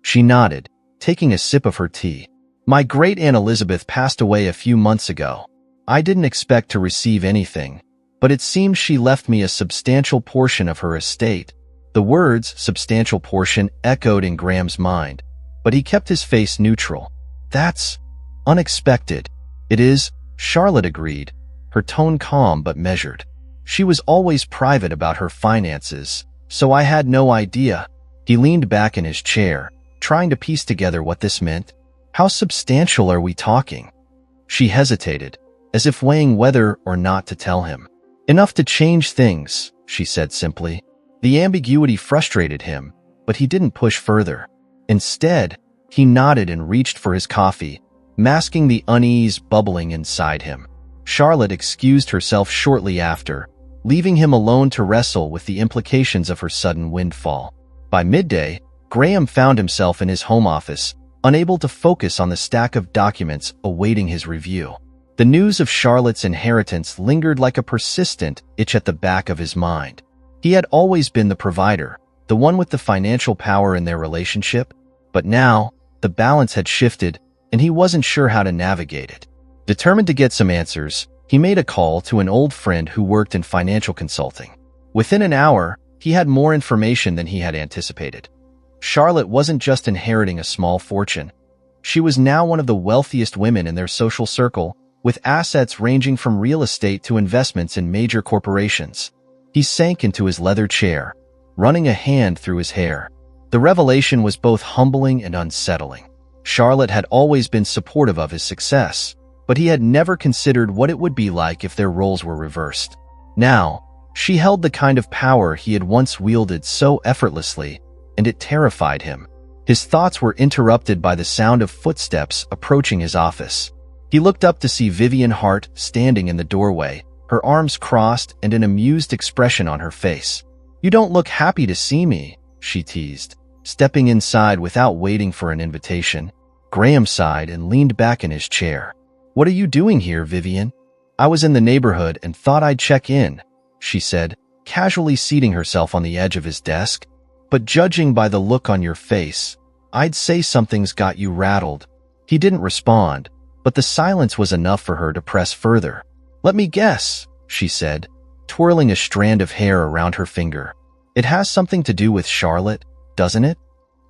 She nodded, taking a sip of her tea. "My great-aunt Elizabeth passed away a few months ago. I didn't expect to receive anything, but it seems she left me a substantial portion of her estate." The words "substantial portion" echoed in Graham's mind, but he kept his face neutral. "That's unexpected." "It is," Charlotte agreed, her tone calm but measured. "She was always private about her finances, so I had no idea." He leaned back in his chair, trying to piece together what this meant. "How substantial are we talking?" She hesitated, as if weighing whether or not to tell him. "Enough to change things," she said simply. The ambiguity frustrated him, but he didn't push further. Instead, he nodded and reached for his coffee, masking the unease bubbling inside him. Charlotte excused herself shortly after, leaving him alone to wrestle with the implications of her sudden windfall. By midday, Graham found himself in his home office, unable to focus on the stack of documents awaiting his review. The news of Charlotte's inheritance lingered like a persistent itch at the back of his mind. He had always been the provider, the one with the financial power in their relationship, but now, the balance had shifted, and he wasn't sure how to navigate it. Determined to get some answers, he made a call to an old friend who worked in financial consulting. Within an hour, he had more information than he had anticipated. Charlotte wasn't just inheriting a small fortune. She was now one of the wealthiest women in their social circle, with assets ranging from real estate to investments in major corporations. He sank into his leather chair, running a hand through his hair. The revelation was both humbling and unsettling. Charlotte had always been supportive of his success, but he had never considered what it would be like if their roles were reversed. Now, she held the kind of power he had once wielded so effortlessly, and it terrified him. His thoughts were interrupted by the sound of footsteps approaching his office. He looked up to see Vivian Hart standing in the doorway, her arms crossed and an amused expression on her face. "You don't look happy to see me," she teased, stepping inside without waiting for an invitation. Graham sighed and leaned back in his chair. "What are you doing here, Vivian?" "I was in the neighborhood and thought I'd check in," she said, casually seating herself on the edge of his desk. "But judging by the look on your face, I'd say something's got you rattled." He didn't respond, but the silence was enough for her to press further. "Let me guess," she said, twirling a strand of hair around her finger. "It has something to do with Charlotte, doesn't it?"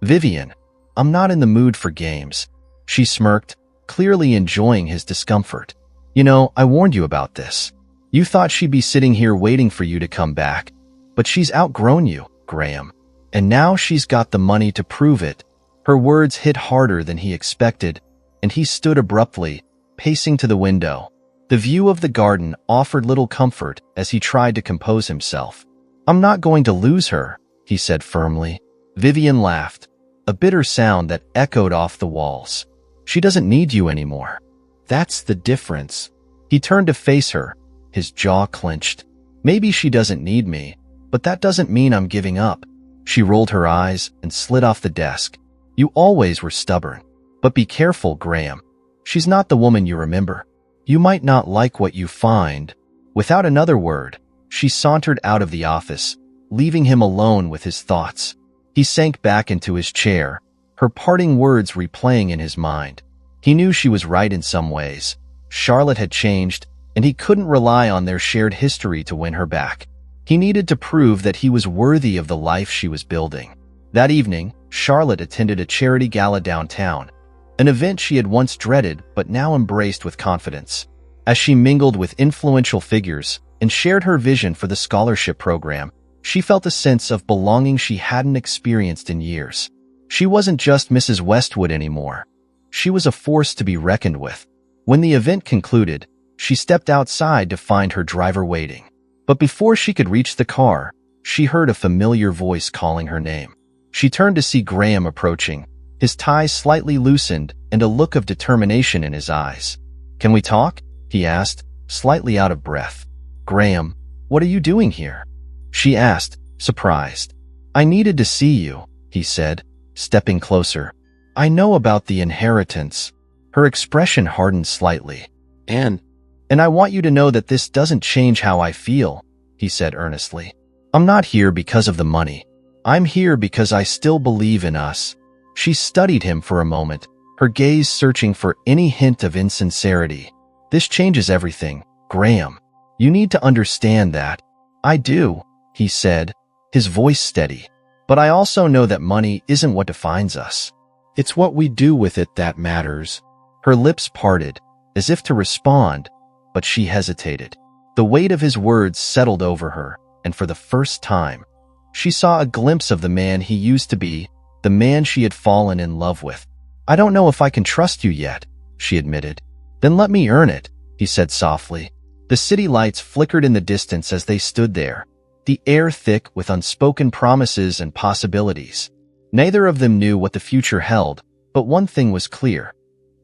"Vivian, I'm not in the mood for games," she smirked, clearly enjoying his discomfort. "You know, I warned you about this. You thought she'd be sitting here waiting for you to come back, but she's outgrown you, Graham. And now she's got the money to prove it." Her words hit harder than he expected, and he stood abruptly, pacing to the window. The view of the garden offered little comfort as he tried to compose himself. "I'm not going to lose her," he said firmly. Vivian laughed, a bitter sound that echoed off the walls. "She doesn't need you anymore. That's the difference." He turned to face her, his jaw clenched. "Maybe she doesn't need me, but that doesn't mean I'm giving up." She rolled her eyes and slid off the desk. "You always were stubborn. But be careful, Graham. She's not the woman you remember. You might not like what you find." Without another word, she sauntered out of the office, leaving him alone with his thoughts. He sank back into his chair, her parting words replaying in his mind. He knew she was right in some ways. Charlotte had changed, and he couldn't rely on their shared history to win her back. He needed to prove that he was worthy of the life she was building. That evening, Charlotte attended a charity gala downtown, an event she had once dreaded but now embraced with confidence. As she mingled with influential figures and shared her vision for the scholarship program, she felt a sense of belonging she hadn't experienced in years. She wasn't just Mrs. Westwood anymore. She was a force to be reckoned with. When the event concluded, she stepped outside to find her driver waiting. But before she could reach the car, she heard a familiar voice calling her name. She turned to see Graham approaching, his tie slightly loosened and a look of determination in his eyes. "Can we talk?" he asked, slightly out of breath. "Graham, what are you doing here?" she asked, surprised. "I needed to see you," he said, stepping closer. "I know about the inheritance." Her expression hardened slightly. And I want you to know that this doesn't change how I feel," he said earnestly. "I'm not here because of the money. I'm here because I still believe in us." She studied him for a moment, her gaze searching for any hint of insincerity. "This changes everything, Graham. You need to understand that." "I do," he said, his voice steady. "But I also know that money isn't what defines us. It's what we do with it that matters." Her lips parted, as if to respond, but she hesitated. The weight of his words settled over her, and for the first time, she saw a glimpse of the man he used to be, the man she had fallen in love with. "I don't know if I can trust you yet," she admitted. Then let me earn it, he said softly. The city lights flickered in the distance as they stood there, the air thick with unspoken promises and possibilities. Neither of them knew what the future held, but one thing was clear.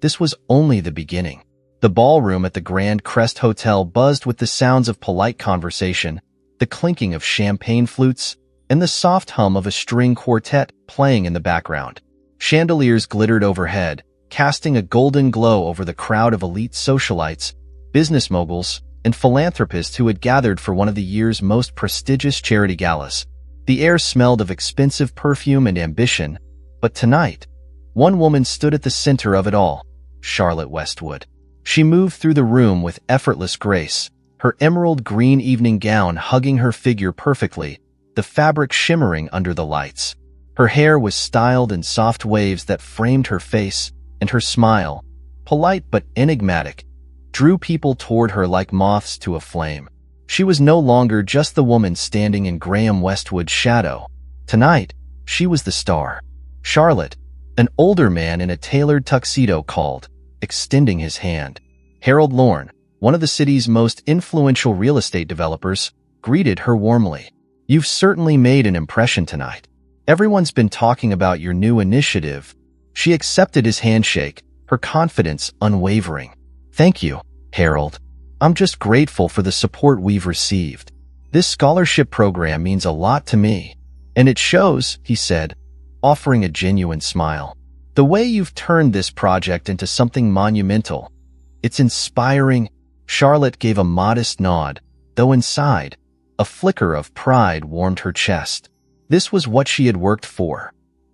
This was only the beginning. The ballroom at the Grand Crest Hotel buzzed with the sounds of polite conversation, the clinking of champagne flutes, and the soft hum of a string quartet playing in the background. Chandeliers glittered overhead, casting a golden glow over the crowd of elite socialites, business moguls, and philanthropists who had gathered for one of the year's most prestigious charity galas. The air smelled of expensive perfume and ambition, but tonight, one woman stood at the center of it all, Charlotte Westwood. She moved through the room with effortless grace, her emerald green evening gown hugging her figure perfectly, the fabric shimmering under the lights. Her hair was styled in soft waves that framed her face, and her smile, polite but enigmatic, drew people toward her like moths to a flame. She was no longer just the woman standing in Graham Westwood's shadow. Tonight, she was the star. Charlotte, an older man in a tailored tuxedo, called, extending his hand. Harold Lorne, one of the city's most influential real estate developers, greeted her warmly. You've certainly made an impression tonight. Everyone's been talking about your new initiative. She accepted his handshake, her confidence unwavering. Thank you, Harold. I'm just grateful for the support we've received. This scholarship program means a lot to me. And it shows, he said, offering a genuine smile. The way you've turned this project into something monumental. It's inspiring. Charlotte gave a modest nod, though inside, a flicker of pride warmed her chest. This was what she had worked for.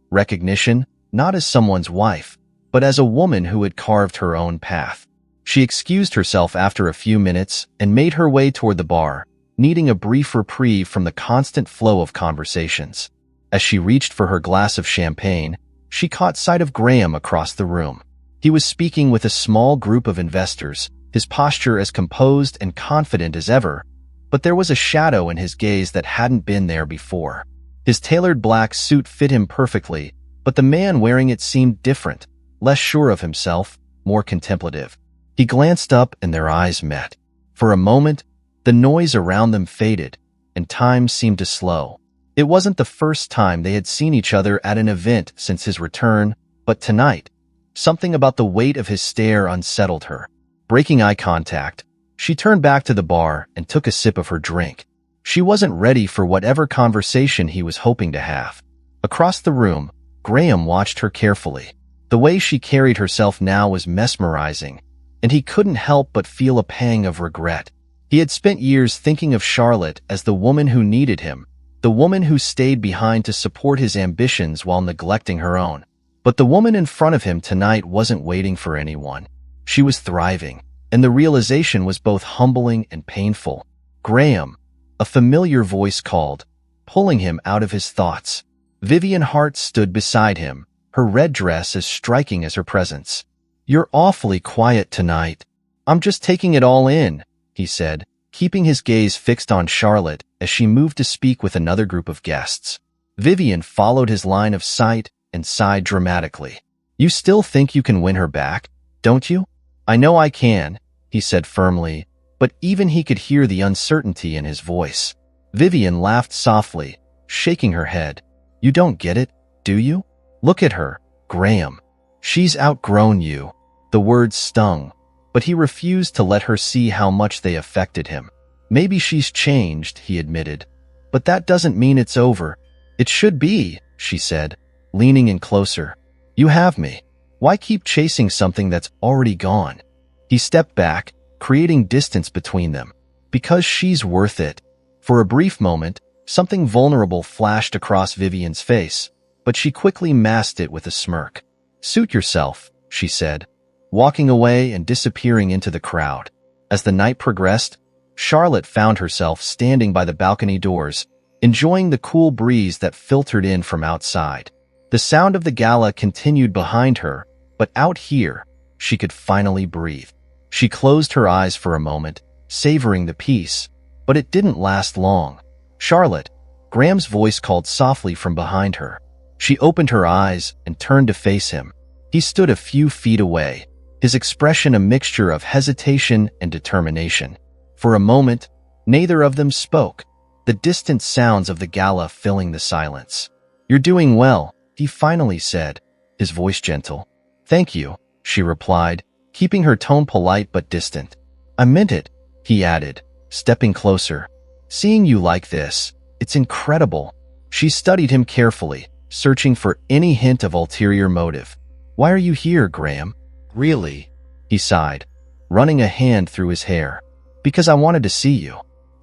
Recognition, not as someone's wife, but as a woman who had carved her own path. She excused herself after a few minutes and made her way toward the bar, needing a brief reprieve from the constant flow of conversations. As she reached for her glass of champagne, she caught sight of Graham across the room. He was speaking with a small group of investors, his posture as composed and confident as ever, but there was a shadow in his gaze that hadn't been there before. His tailored black suit fit him perfectly, but the man wearing it seemed different, less sure of himself, more contemplative. He glanced up and their eyes met. For a moment, the noise around them faded, and time seemed to slow. It wasn't the first time they had seen each other at an event since his return, but tonight, something about the weight of his stare unsettled her. Breaking eye contact, she turned back to the bar and took a sip of her drink. She wasn't ready for whatever conversation he was hoping to have. Across the room, Graham watched her carefully. The way she carried herself now was mesmerizing, and he couldn't help but feel a pang of regret. He had spent years thinking of Charlotte as the woman who needed him, the woman who stayed behind to support his ambitions while neglecting her own. But the woman in front of him tonight wasn't waiting for anyone. She was thriving, and the realization was both humbling and painful. Graham, a familiar voice called, pulling him out of his thoughts. Vivian Hart stood beside him, her red dress as striking as her presence. You're awfully quiet tonight. I'm just taking it all in, he said, keeping his gaze fixed on Charlotte as she moved to speak with another group of guests. Vivian followed his line of sight and sighed dramatically. You still think you can win her back, don't you? I know I can, he said firmly, but even he could hear the uncertainty in his voice. Vivian laughed softly, shaking her head. You don't get it, do you? Look at her, Graham. She's outgrown you. The words stung, but he refused to let her see how much they affected him. Maybe she's changed, he admitted, but that doesn't mean it's over. It should be, she said, leaning in closer. You have me. Why keep chasing something that's already gone? He stepped back, creating distance between them. Because she's worth it. For a brief moment, something vulnerable flashed across Vivian's face, but she quickly masked it with a smirk. Suit yourself, she said, walking away and disappearing into the crowd. As the night progressed, Charlotte found herself standing by the balcony doors, enjoying the cool breeze that filtered in from outside. The sound of the gala continued behind her, but out here, she could finally breathe. She closed her eyes for a moment, savoring the peace, but it didn't last long. Charlotte, Graham's voice called softly from behind her. She opened her eyes and turned to face him. He stood a few feet away, his expression a mixture of hesitation and determination. For a moment, neither of them spoke, the distant sounds of the gala filling the silence. "You're doing well," he finally said, his voice gentle. "Thank you," she replied, keeping her tone polite but distant. "I meant it," he added, stepping closer. "Seeing you like this, it's incredible." She studied him carefully, searching for any hint of ulterior motive. "Why are you here, Graham?" "Really?" he sighed, running a hand through his hair. "Because I wanted to see you.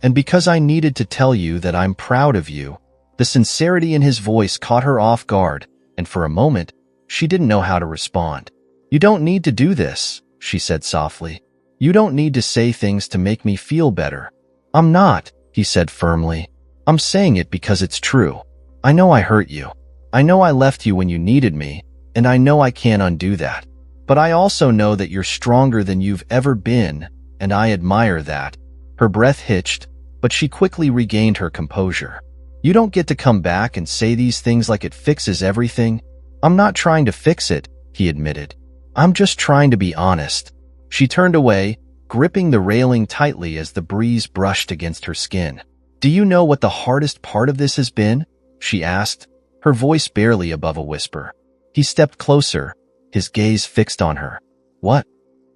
And because I needed to tell you that I'm proud of you." The sincerity in his voice caught her off guard, and for a moment, she didn't know how to respond. "You don't need to do this," she said softly. "You don't need to say things to make me feel better." "I'm not," he said firmly. "I'm saying it because it's true. I know I hurt you. I know I left you when you needed me, and I know I can't undo that. But I also know that you're stronger than you've ever been, and I admire that." Her breath hitched, but she quickly regained her composure. "You don't get to come back and say these things like it fixes everything." "I'm not trying to fix it," he admitted. "I'm just trying to be honest." She turned away, gripping the railing tightly as the breeze brushed against her skin. "Do you know what the hardest part of this has been?" she asked, her voice barely above a whisper. He stepped closer, his gaze fixed on her. "What?"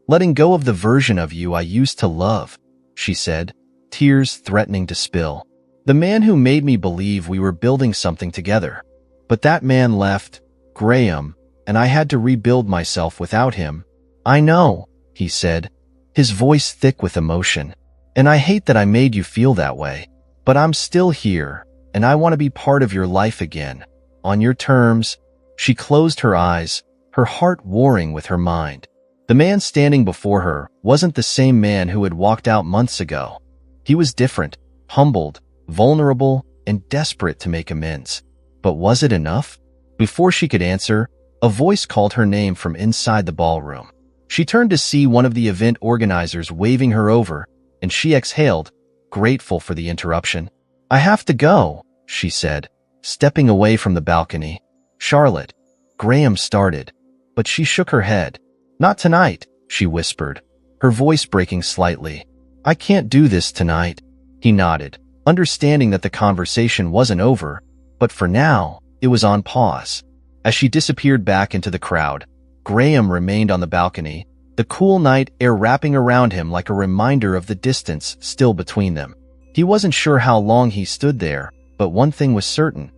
"Letting go of the version of you I used to love," she said, tears threatening to spill. "The man who made me believe we were building something together. But that man left, Graham, and I had to rebuild myself without him." "I know," he said, his voice thick with emotion. "And I hate that I made you feel that way. But I'm still here, and I want to be part of your life again. On your terms." She closed her eyes, her heart warring with her mind. The man standing before her wasn't the same man who had walked out months ago. He was different, humbled, vulnerable, and desperate to make amends. But was it enough? Before she could answer, a voice called her name from inside the ballroom. She turned to see one of the event organizers waving her over, and she exhaled, grateful for the interruption. "I have to go," she said, stepping away from the balcony. "Charlotte," Graham started, but she shook her head. "Not tonight," she whispered, her voice breaking slightly. "I can't do this tonight." He nodded, understanding that the conversation wasn't over, but for now, it was on pause. As she disappeared back into the crowd, Graham remained on the balcony, the cool night air wrapping around him like a reminder of the distance still between them. He wasn't sure how long he stood there, but one thing was certain.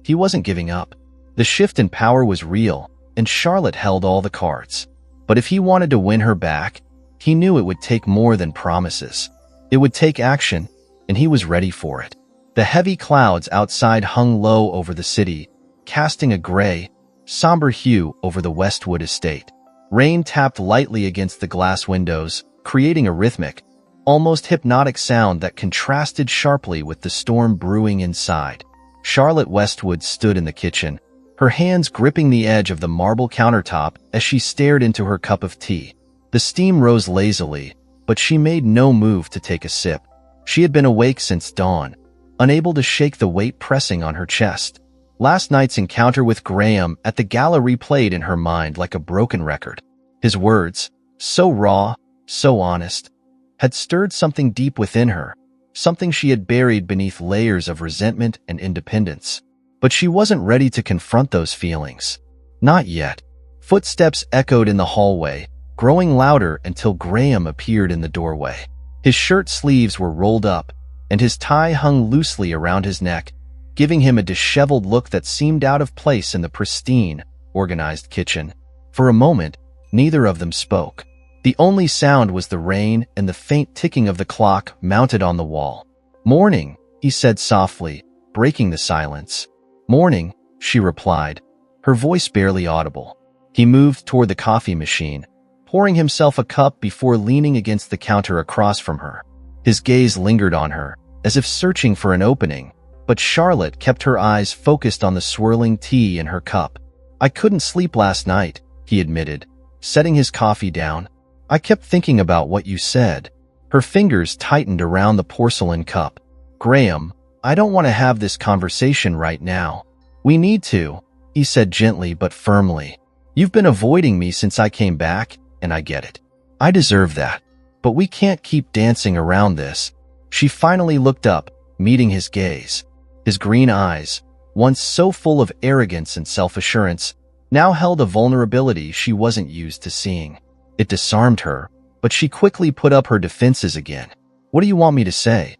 He wasn't giving up. The shift in power was real, and Charlotte held all the cards. But if he wanted to win her back, he knew it would take more than promises. It would take action, and he was ready for it. The heavy clouds outside hung low over the city, casting a gray, somber hue over the Westwood estate. Rain tapped lightly against the glass windows, creating a rhythmic, almost hypnotic sound that contrasted sharply with the storm brewing inside. Charlotte Westwood stood in the kitchen, her hands gripping the edge of the marble countertop as she stared into her cup of tea. The steam rose lazily, but she made no move to take a sip. She had been awake since dawn, unable to shake the weight pressing on her chest. Last night's encounter with Graham at the gala replayed in her mind like a broken record. His words, so raw, so honest, had stirred something deep within her, something she had buried beneath layers of resentment and independence. But she wasn't ready to confront those feelings. Not yet. Footsteps echoed in the hallway, growing louder until Graham appeared in the doorway. His shirt sleeves were rolled up, and his tie hung loosely around his neck, giving him a disheveled look that seemed out of place in the pristine, organized kitchen. For a moment, neither of them spoke. The only sound was the rain and the faint ticking of the clock mounted on the wall. "Morning," he said softly, breaking the silence. "Morning," she replied, her voice barely audible. He moved toward the coffee machine, pouring himself a cup before leaning against the counter across from her. His gaze lingered on her, as if searching for an opening, but Charlotte kept her eyes focused on the swirling tea in her cup. "I couldn't sleep last night," he admitted, setting his coffee down. "I kept thinking about what you said." Her fingers tightened around the porcelain cup. "Graham, I don't want to have this conversation right now." "We need to," he said gently but firmly. "You've been avoiding me since I came back, and I get it. I deserve that. But we can't keep dancing around this." She finally looked up, meeting his gaze. His green eyes, once so full of arrogance and self-assurance, now held a vulnerability she wasn't used to seeing. It disarmed her, but she quickly put up her defenses again. "What do you want me to say?"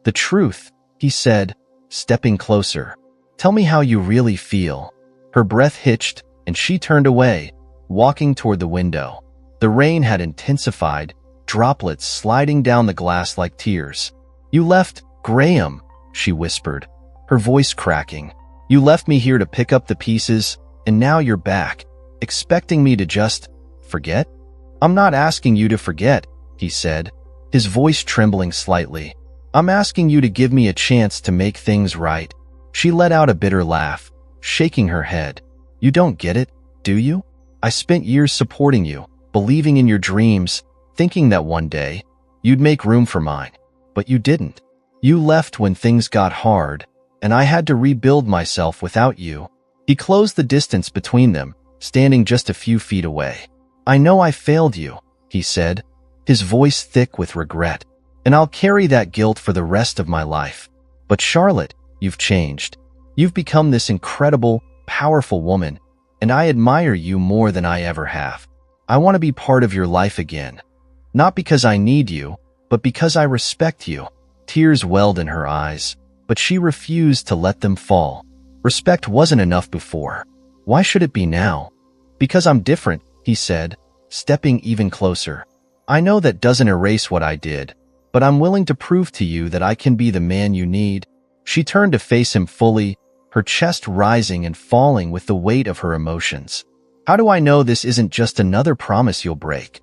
"The truth," he said, stepping closer. "Tell me how you really feel." Her breath hitched, and she turned away, walking toward the window. The rain had intensified, droplets sliding down the glass like tears. "You left, Graham," she whispered, her voice cracking. "You left me here to pick up the pieces, and now you're back, expecting me to just forget?" "I'm not asking you to forget," he said, his voice trembling slightly. "I'm asking you to give me a chance to make things right." She let out a bitter laugh, shaking her head. "You don't get it, do you? I spent years supporting you, believing in your dreams, thinking that one day you'd make room for mine. But you didn't. You left when things got hard, and I had to rebuild myself without you." He closed the distance between them, standing just a few feet away. "I know I failed you," he said, his voice thick with regret, "and I'll carry that guilt for the rest of my life. But Charlotte, you've changed. You've become this incredible, powerful woman, and I admire you more than I ever have. I want to be part of your life again. Not because I need you, but because I respect you." Tears welled in her eyes, but she refused to let them fall. Respect wasn't enough before. Why should it be now? "Because I'm different," he said, stepping even closer. "I know that doesn't erase what I did, but I'm willing to prove to you that I can be the man you need." She turned to face him fully, her chest rising and falling with the weight of her emotions. "How do I know this isn't just another promise you'll break?"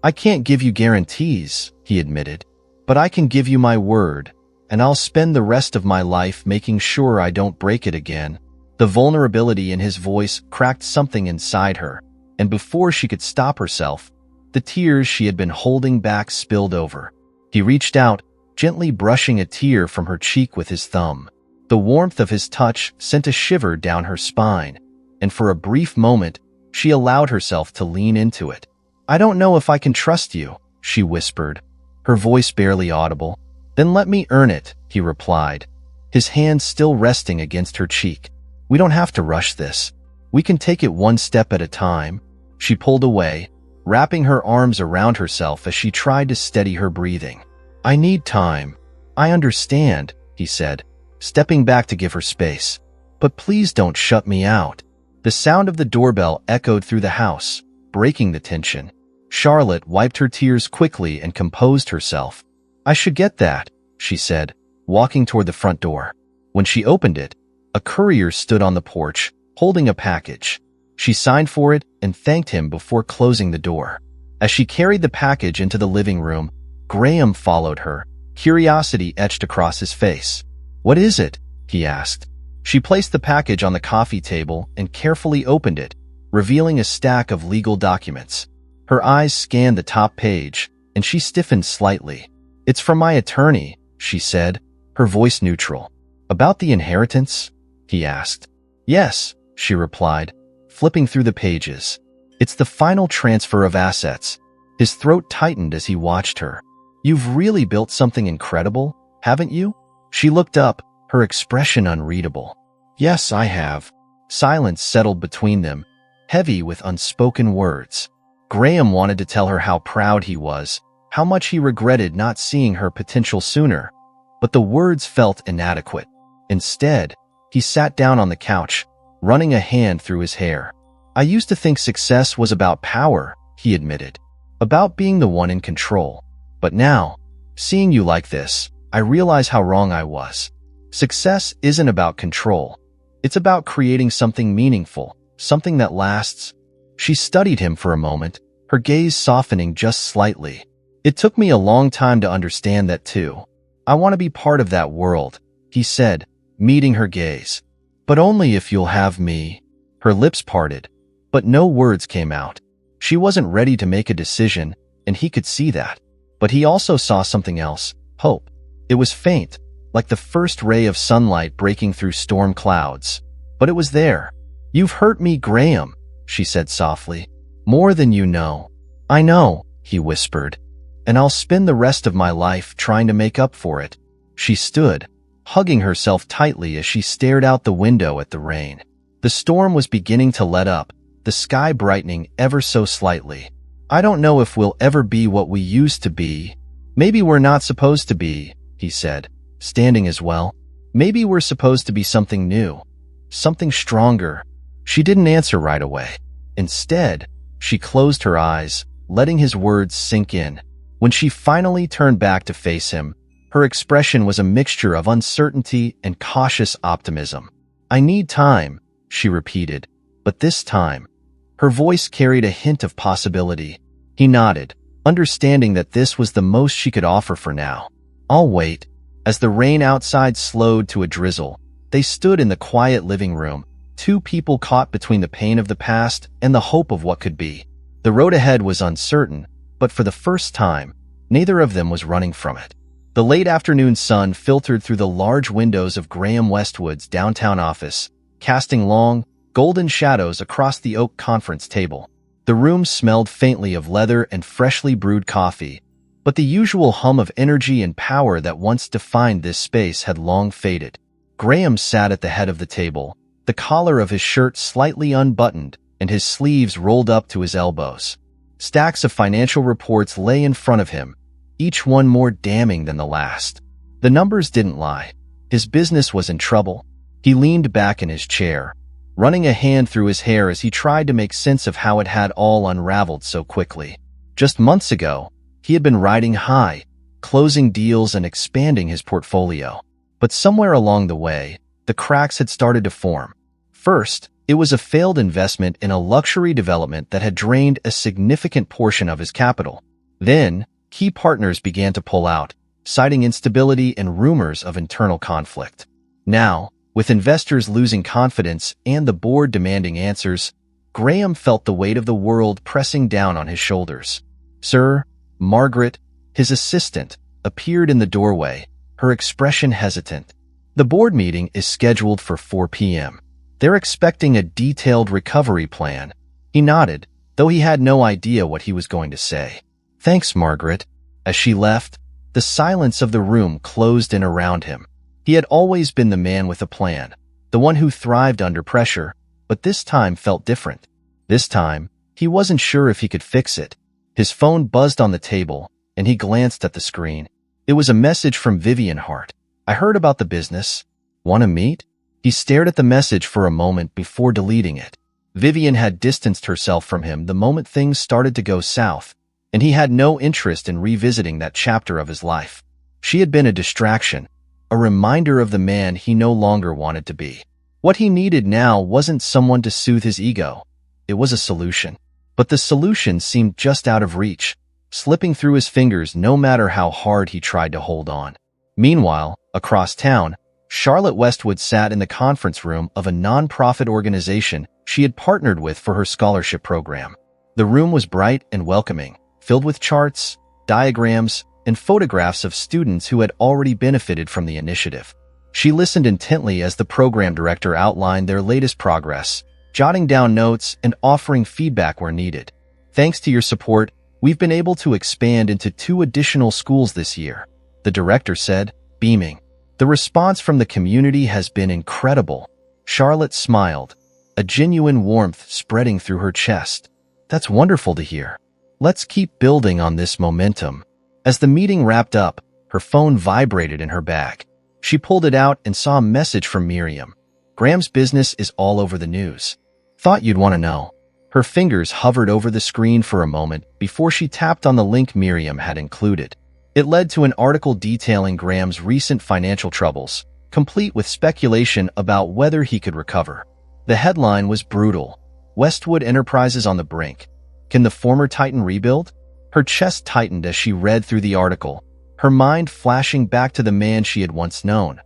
"I can't give you guarantees," he admitted, "but I can give you my word, and I'll spend the rest of my life making sure I don't break it again." The vulnerability in his voice cracked something inside her, and before she could stop herself, the tears she had been holding back spilled over. He reached out, gently brushing a tear from her cheek with his thumb. The warmth of his touch sent a shiver down her spine, and for a brief moment, she allowed herself to lean into it. "I don't know if I can trust you," she whispered, her voice barely audible. "Then let me earn it," he replied, his hand still resting against her cheek. "We don't have to rush this. We can take it one step at a time." She pulled away, wrapping her arms around herself as she tried to steady her breathing. "I need time." "I understand," he said, stepping back to give her space. "But please don't shut me out." The sound of the doorbell echoed through the house, breaking the tension. Charlotte wiped her tears quickly and composed herself. "I should get that," she said, walking toward the front door. When she opened it, a courier stood on the porch, holding a package. She signed for it and thanked him before closing the door. As she carried the package into the living room, Graham followed her, curiosity etched across his face. "What is it?" he asked. She placed the package on the coffee table and carefully opened it, revealing a stack of legal documents. Her eyes scanned the top page, and she stiffened slightly. "It's from my attorney," she said, her voice neutral. "About the inheritance?" he asked. "Yes," she replied, flipping through the pages. "It's the final transfer of assets." His throat tightened as he watched her. "You've really built something incredible, haven't you?" She looked up, her expression unreadable. "Yes, I have." Silence settled between them, heavy with unspoken words. Graham wanted to tell her how proud he was, how much he regretted not seeing her potential sooner, but the words felt inadequate. Instead, he sat down on the couch, running a hand through his hair. "I used to think success was about power," he admitted, "about being the one in control. But now, seeing you like this, I realize how wrong I was. Success isn't about control. It's about creating something meaningful, something that lasts." She studied him for a moment, her gaze softening just slightly. "It took me a long time to understand that too. I want to be part of that world," he said, meeting her gaze. "But only if you'll have me." Her lips parted, but no words came out. She wasn't ready to make a decision, and he could see that. But he also saw something else, hope. It was faint, like the first ray of sunlight breaking through storm clouds. But it was there. "You've hurt me, Graham," she said softly. "More than you know. "I know," he whispered, "and I'll spend the rest of my life trying to make up for it." She stood, hugging herself tightly as she stared out the window at the rain. The storm was beginning to let up, the sky brightening ever so slightly. "I don't know if we'll ever be what we used to be. Maybe we're not supposed to be," he said, standing as well. "Maybe we're supposed to be something new, something stronger." She didn't answer right away. Instead, she closed her eyes, letting his words sink in. When she finally turned back to face him, her expression was a mixture of uncertainty and cautious optimism. "I need time," she repeated, but this time, her voice carried a hint of possibility. He nodded, understanding that this was the most she could offer for now. "I'll wait." As the rain outside slowed to a drizzle, they stood in the quiet living room, two people caught between the pain of the past and the hope of what could be. The road ahead was uncertain, but for the first time, neither of them was running from it. The late afternoon sun filtered through the large windows of Graham Westwood's downtown office, casting long, golden shadows across the oak conference table. The room smelled faintly of leather and freshly brewed coffee, but the usual hum of energy and power that once defined this space had long faded. Graham sat at the head of the table, the collar of his shirt slightly unbuttoned and his sleeves rolled up to his elbows. Stacks of financial reports lay in front of him, each one more damning than the last. The numbers didn't lie. His business was in trouble. He leaned back in his chair, running a hand through his hair as he tried to make sense of how it had all unraveled so quickly. Just months ago, he had been riding high, closing deals and expanding his portfolio. But somewhere along the way, the cracks had started to form. First, it was a failed investment in a luxury development that had drained a significant portion of his capital. Then, key partners began to pull out, citing instability and rumors of internal conflict. Now, with investors losing confidence and the board demanding answers, Graham felt the weight of the world pressing down on his shoulders. "Sir," Margaret, his assistant, appeared in the doorway, her expression hesitant. "The board meeting is scheduled for 4 p.m. They're expecting a detailed recovery plan." He nodded, though he had no idea what he was going to say. "Thanks, Margaret." As she left, the silence of the room closed in around him. He had always been the man with a plan, the one who thrived under pressure, but this time felt different. This time, he wasn't sure if he could fix it. His phone buzzed on the table, and he glanced at the screen. It was a message from Vivian Hart. "I heard about the business. Want to meet?" He stared at the message for a moment before deleting it. Vivian had distanced herself from him the moment things started to go south, and he had no interest in revisiting that chapter of his life. She had been a distraction, a reminder of the man he no longer wanted to be. What he needed now wasn't someone to soothe his ego. It was a solution. But the solution seemed just out of reach, slipping through his fingers no matter how hard he tried to hold on. Meanwhile, across town, Charlotte Westwood sat in the conference room of a non-profit organization she had partnered with for her scholarship program. The room was bright and welcoming, filled with charts, diagrams, and photographs of students who had already benefited from the initiative. She listened intently as the program director outlined their latest progress, jotting down notes and offering feedback where needed. "Thanks to your support, we've been able to expand into 2 additional schools this year," the director said, beaming. "The response from the community has been incredible." Charlotte smiled, a genuine warmth spreading through her chest. "That's wonderful to hear. Let's keep building on this momentum." As the meeting wrapped up, her phone vibrated in her bag. She pulled it out and saw a message from Miriam. "Graham's business is all over the news. Thought you'd want to know." Her fingers hovered over the screen for a moment before she tapped on the link Miriam had included. It led to an article detailing Graham's recent financial troubles, complete with speculation about whether he could recover. The headline was brutal. "Westwood Enterprises on the brink. Can the former Titan rebuild?" Her chest tightened as she read through the article, her mind flashing back to the man she had once known.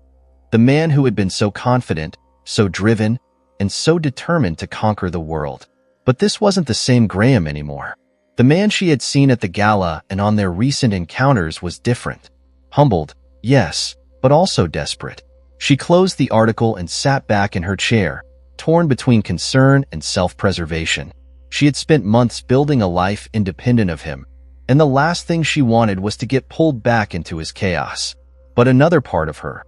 The man who had been so confident, so driven, and so determined to conquer the world. But this wasn't the same Graham anymore. The man she had seen at the gala and on their recent encounters was different. Humbled, yes, but also desperate. She closed the article and sat back in her chair, torn between concern and self-preservation. She had spent months building a life independent of him, and the last thing she wanted was to get pulled back into his chaos. But another part of her,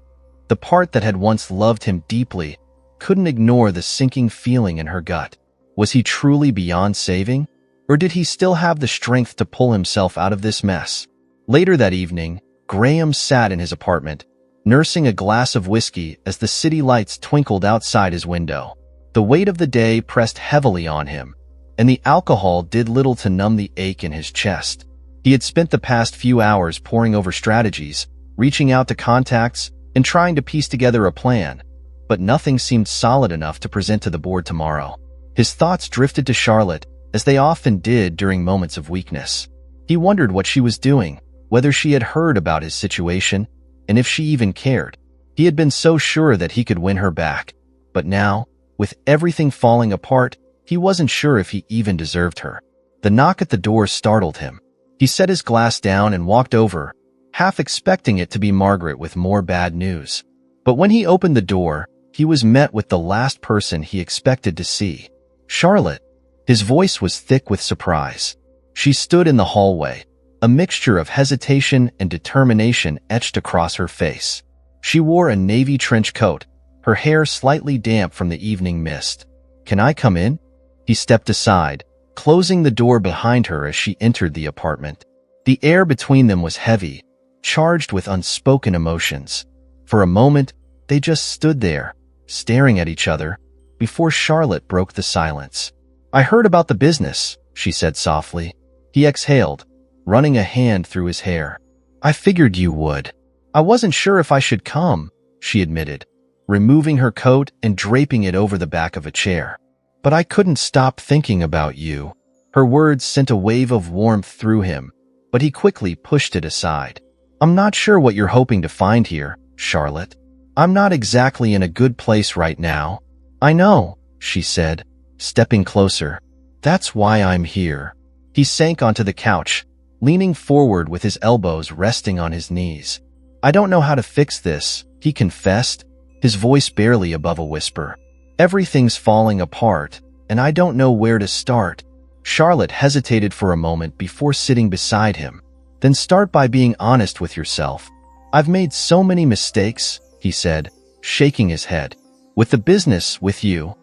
the part that had once loved him deeply, couldn't ignore the sinking feeling in her gut. Was he truly beyond saving? Or did he still have the strength to pull himself out of this mess? Later that evening, Graham sat in his apartment, nursing a glass of whiskey as the city lights twinkled outside his window. The weight of the day pressed heavily on him, and the alcohol did little to numb the ache in his chest. He had spent the past few hours poring over strategies, reaching out to contacts, and trying to piece together a plan, but nothing seemed solid enough to present to the board tomorrow. His thoughts drifted to Charlotte, as they often did during moments of weakness. He wondered what she was doing, whether she had heard about his situation, and if she even cared. He had been so sure that he could win her back, but now, with everything falling apart, he wasn't sure if he even deserved her. The knock at the door startled him. He set his glass down and walked over, half expecting it to be Margaret with more bad news. But when he opened the door, he was met with the last person he expected to see. Charlotte. His voice was thick with surprise. She stood in the hallway, a mixture of hesitation and determination etched across her face. She wore a navy trench coat, her hair slightly damp from the evening mist. "Can I come in?" He stepped aside, closing the door behind her as she entered the apartment. The air between them was heavy, charged with unspoken emotions. For a moment, they just stood there, staring at each other, before Charlotte broke the silence. "I heard about the business," she said softly. He exhaled, running a hand through his hair. "I figured you would." "I wasn't sure if I should come," she admitted, removing her coat and draping it over the back of a chair. "But I couldn't stop thinking about you." Her words sent a wave of warmth through him, but he quickly pushed it aside. "I'm not sure what you're hoping to find here, Charlotte. I'm not exactly in a good place right now." "I know," she said, stepping closer. "That's why I'm here." He sank onto the couch, leaning forward with his elbows resting on his knees. "I don't know how to fix this," he confessed, his voice barely above a whisper. "Everything's falling apart, and I don't know where to start." Charlotte hesitated for a moment before sitting beside him. "Then start by being honest with yourself." "I've made so many mistakes," he said, shaking his head. "With the business, with you."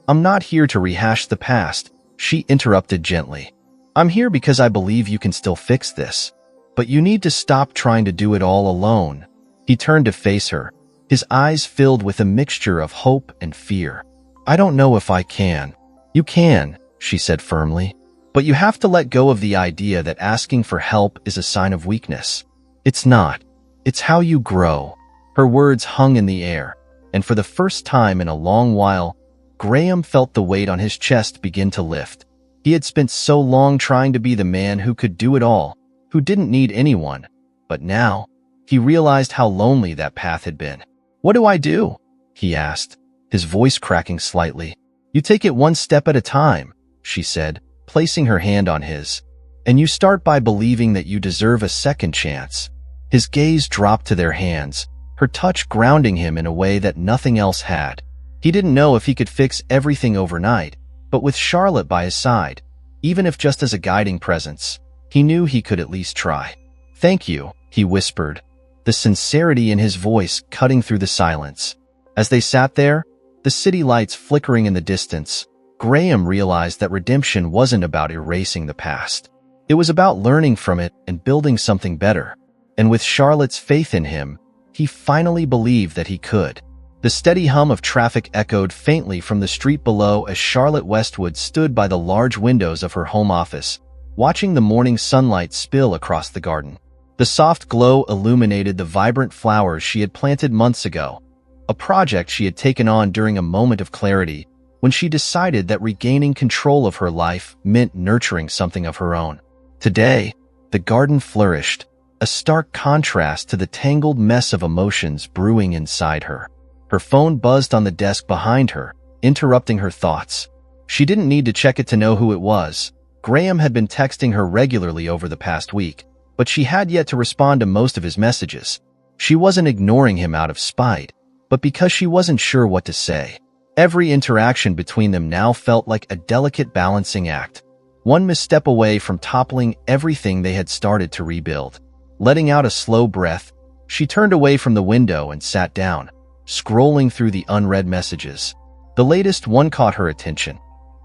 "I'm not here to rehash the past," she interrupted gently. "I'm here because I believe you can still fix this. But you need to stop trying to do it all alone." He turned to face her, his eyes filled with a mixture of hope and fear. "I don't know if I can." "You can," she said firmly. "But you have to let go of the idea that asking for help is a sign of weakness. It's not. It's how you grow." Her words hung in the air, and for the first time in a long while, Graham felt the weight on his chest begin to lift. He had spent so long trying to be the man who could do it all, who didn't need anyone. But now, he realized how lonely that path had been. "What do I do?" he asked, his voice cracking slightly. "You take it one step at a time," she said, placing her hand on his. "And you start by believing that you deserve a second chance." His gaze dropped to their hands, her touch grounding him in a way that nothing else had. He didn't know if he could fix everything overnight, but with Charlotte by his side, even if just as a guiding presence, he knew he could at least try. "Thank you," he whispered, the sincerity in his voice cutting through the silence. As they sat there, the city lights flickering in the distance, Graham realized that redemption wasn't about erasing the past. It was about learning from it and building something better. And with Charlotte's faith in him, he finally believed that he could. The steady hum of traffic echoed faintly from the street below as Charlotte Westwood stood by the large windows of her home office, watching the morning sunlight spill across the garden. The soft glow illuminated the vibrant flowers she had planted months ago, a project she had taken on during a moment of clarity when she decided that regaining control of her life meant nurturing something of her own. Today, the garden flourished, a stark contrast to the tangled mess of emotions brewing inside her. Her phone buzzed on the desk behind her, interrupting her thoughts. She didn't need to check it to know who it was. Graham had been texting her regularly over the past week, but she had yet to respond to most of his messages. She wasn't ignoring him out of spite, but because she wasn't sure what to say. Every interaction between them now felt like a delicate balancing act, one misstep away from toppling everything they had started to rebuild. Letting out a slow breath, she turned away from the window and sat down, scrolling through the unread messages. The latest one caught her attention.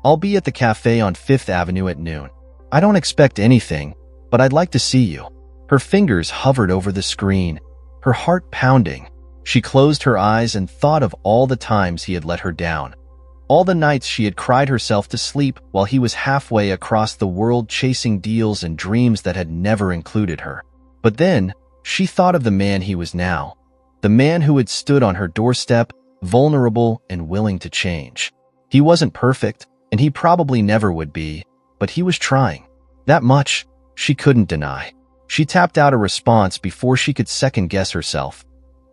"I'll be at the cafe on 5th Avenue at noon. I don't expect anything, but I'd like to see you." Her fingers hovered over the screen, her heart pounding. She closed her eyes and thought of all the times he had let her down. All the nights she had cried herself to sleep while he was halfway across the world chasing deals and dreams that had never included her. But then, she thought of the man he was now, the man who had stood on her doorstep, vulnerable and willing to change. He wasn't perfect, and he probably never would be, but he was trying. That much, she couldn't deny. She tapped out a response before she could second-guess herself.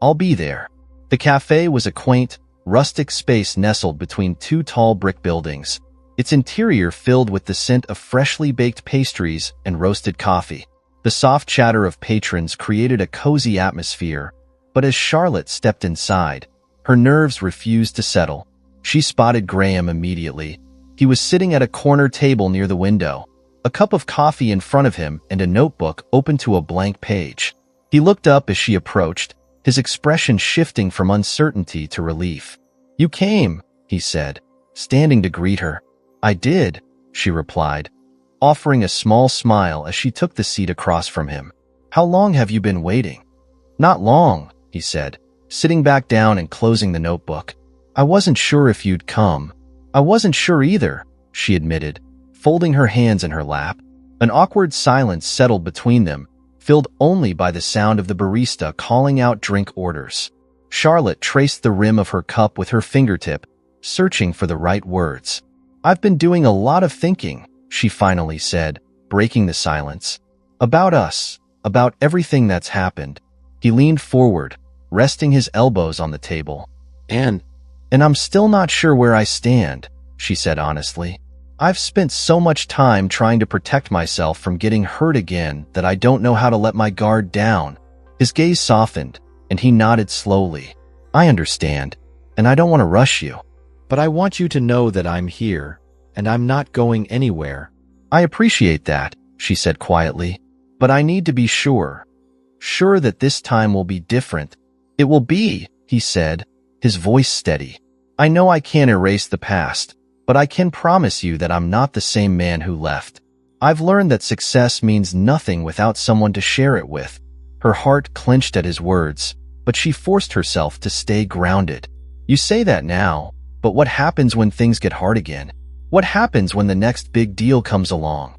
"I'll be there." The cafe was a quaint, rustic space nestled between two tall brick buildings, its interior filled with the scent of freshly baked pastries and roasted coffee. The soft chatter of patrons created a cozy atmosphere, but as Charlotte stepped inside, her nerves refused to settle. She spotted Graham immediately. He was sitting at a corner table near the window, a cup of coffee in front of him and a notebook open to a blank page. He looked up as she approached, his expression shifting from uncertainty to relief. "You came," he said, standing to greet her. "I did," she replied, offering a small smile as she took the seat across from him. "How long have you been waiting?" "Not long," he said, sitting back down and closing the notebook. "I wasn't sure if you'd come." "I wasn't sure either," she admitted, folding her hands in her lap. An awkward silence settled between them, filled only by the sound of the barista calling out drink orders. Charlotte traced the rim of her cup with her fingertip, searching for the right words. "I've been doing a lot of thinking," she finally said, breaking the silence. "About us, about everything that's happened." He leaned forward, resting his elbows on the table. And I'm still not sure where I stand," she said honestly. "I've spent so much time trying to protect myself from getting hurt again that I don't know how to let my guard down." His gaze softened, and he nodded slowly. "I understand, and I don't want to rush you. But I want you to know that I'm here, and I'm not going anywhere." "I appreciate that," she said quietly. "But I need to be sure that this time will be different." "It will be," he said, his voice steady. "I know I can't erase the past, but I can promise you that I'm not the same man who left. I've learned that success means nothing without someone to share it with." Her heart clenched at his words, but she forced herself to stay grounded. "You say that now, but what happens when things get hard again? What happens when the next big deal comes along?"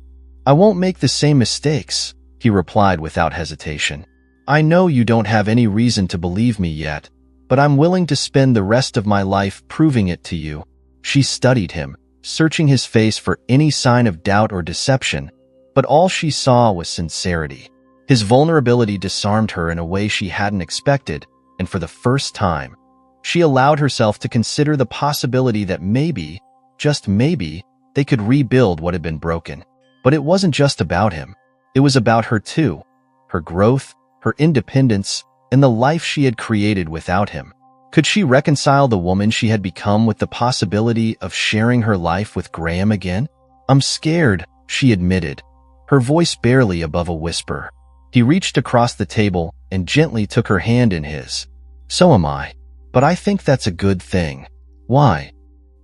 "I won't make the same mistakes," he replied without hesitation. "I know you don't have any reason to believe me yet, but I'm willing to spend the rest of my life proving it to you." She studied him, searching his face for any sign of doubt or deception, but all she saw was sincerity. His vulnerability disarmed her in a way she hadn't expected, and for the first time, she allowed herself to consider the possibility that maybe, just maybe, they could rebuild what had been broken. But it wasn't just about him. It was about her too, her growth, her independence, and the life she had created without him. Could she reconcile the woman she had become with the possibility of sharing her life with Graham again? "I'm scared," she admitted, her voice barely above a whisper. He reached across the table and gently took her hand in his. "So am I. But I think that's a good thing." "Why?"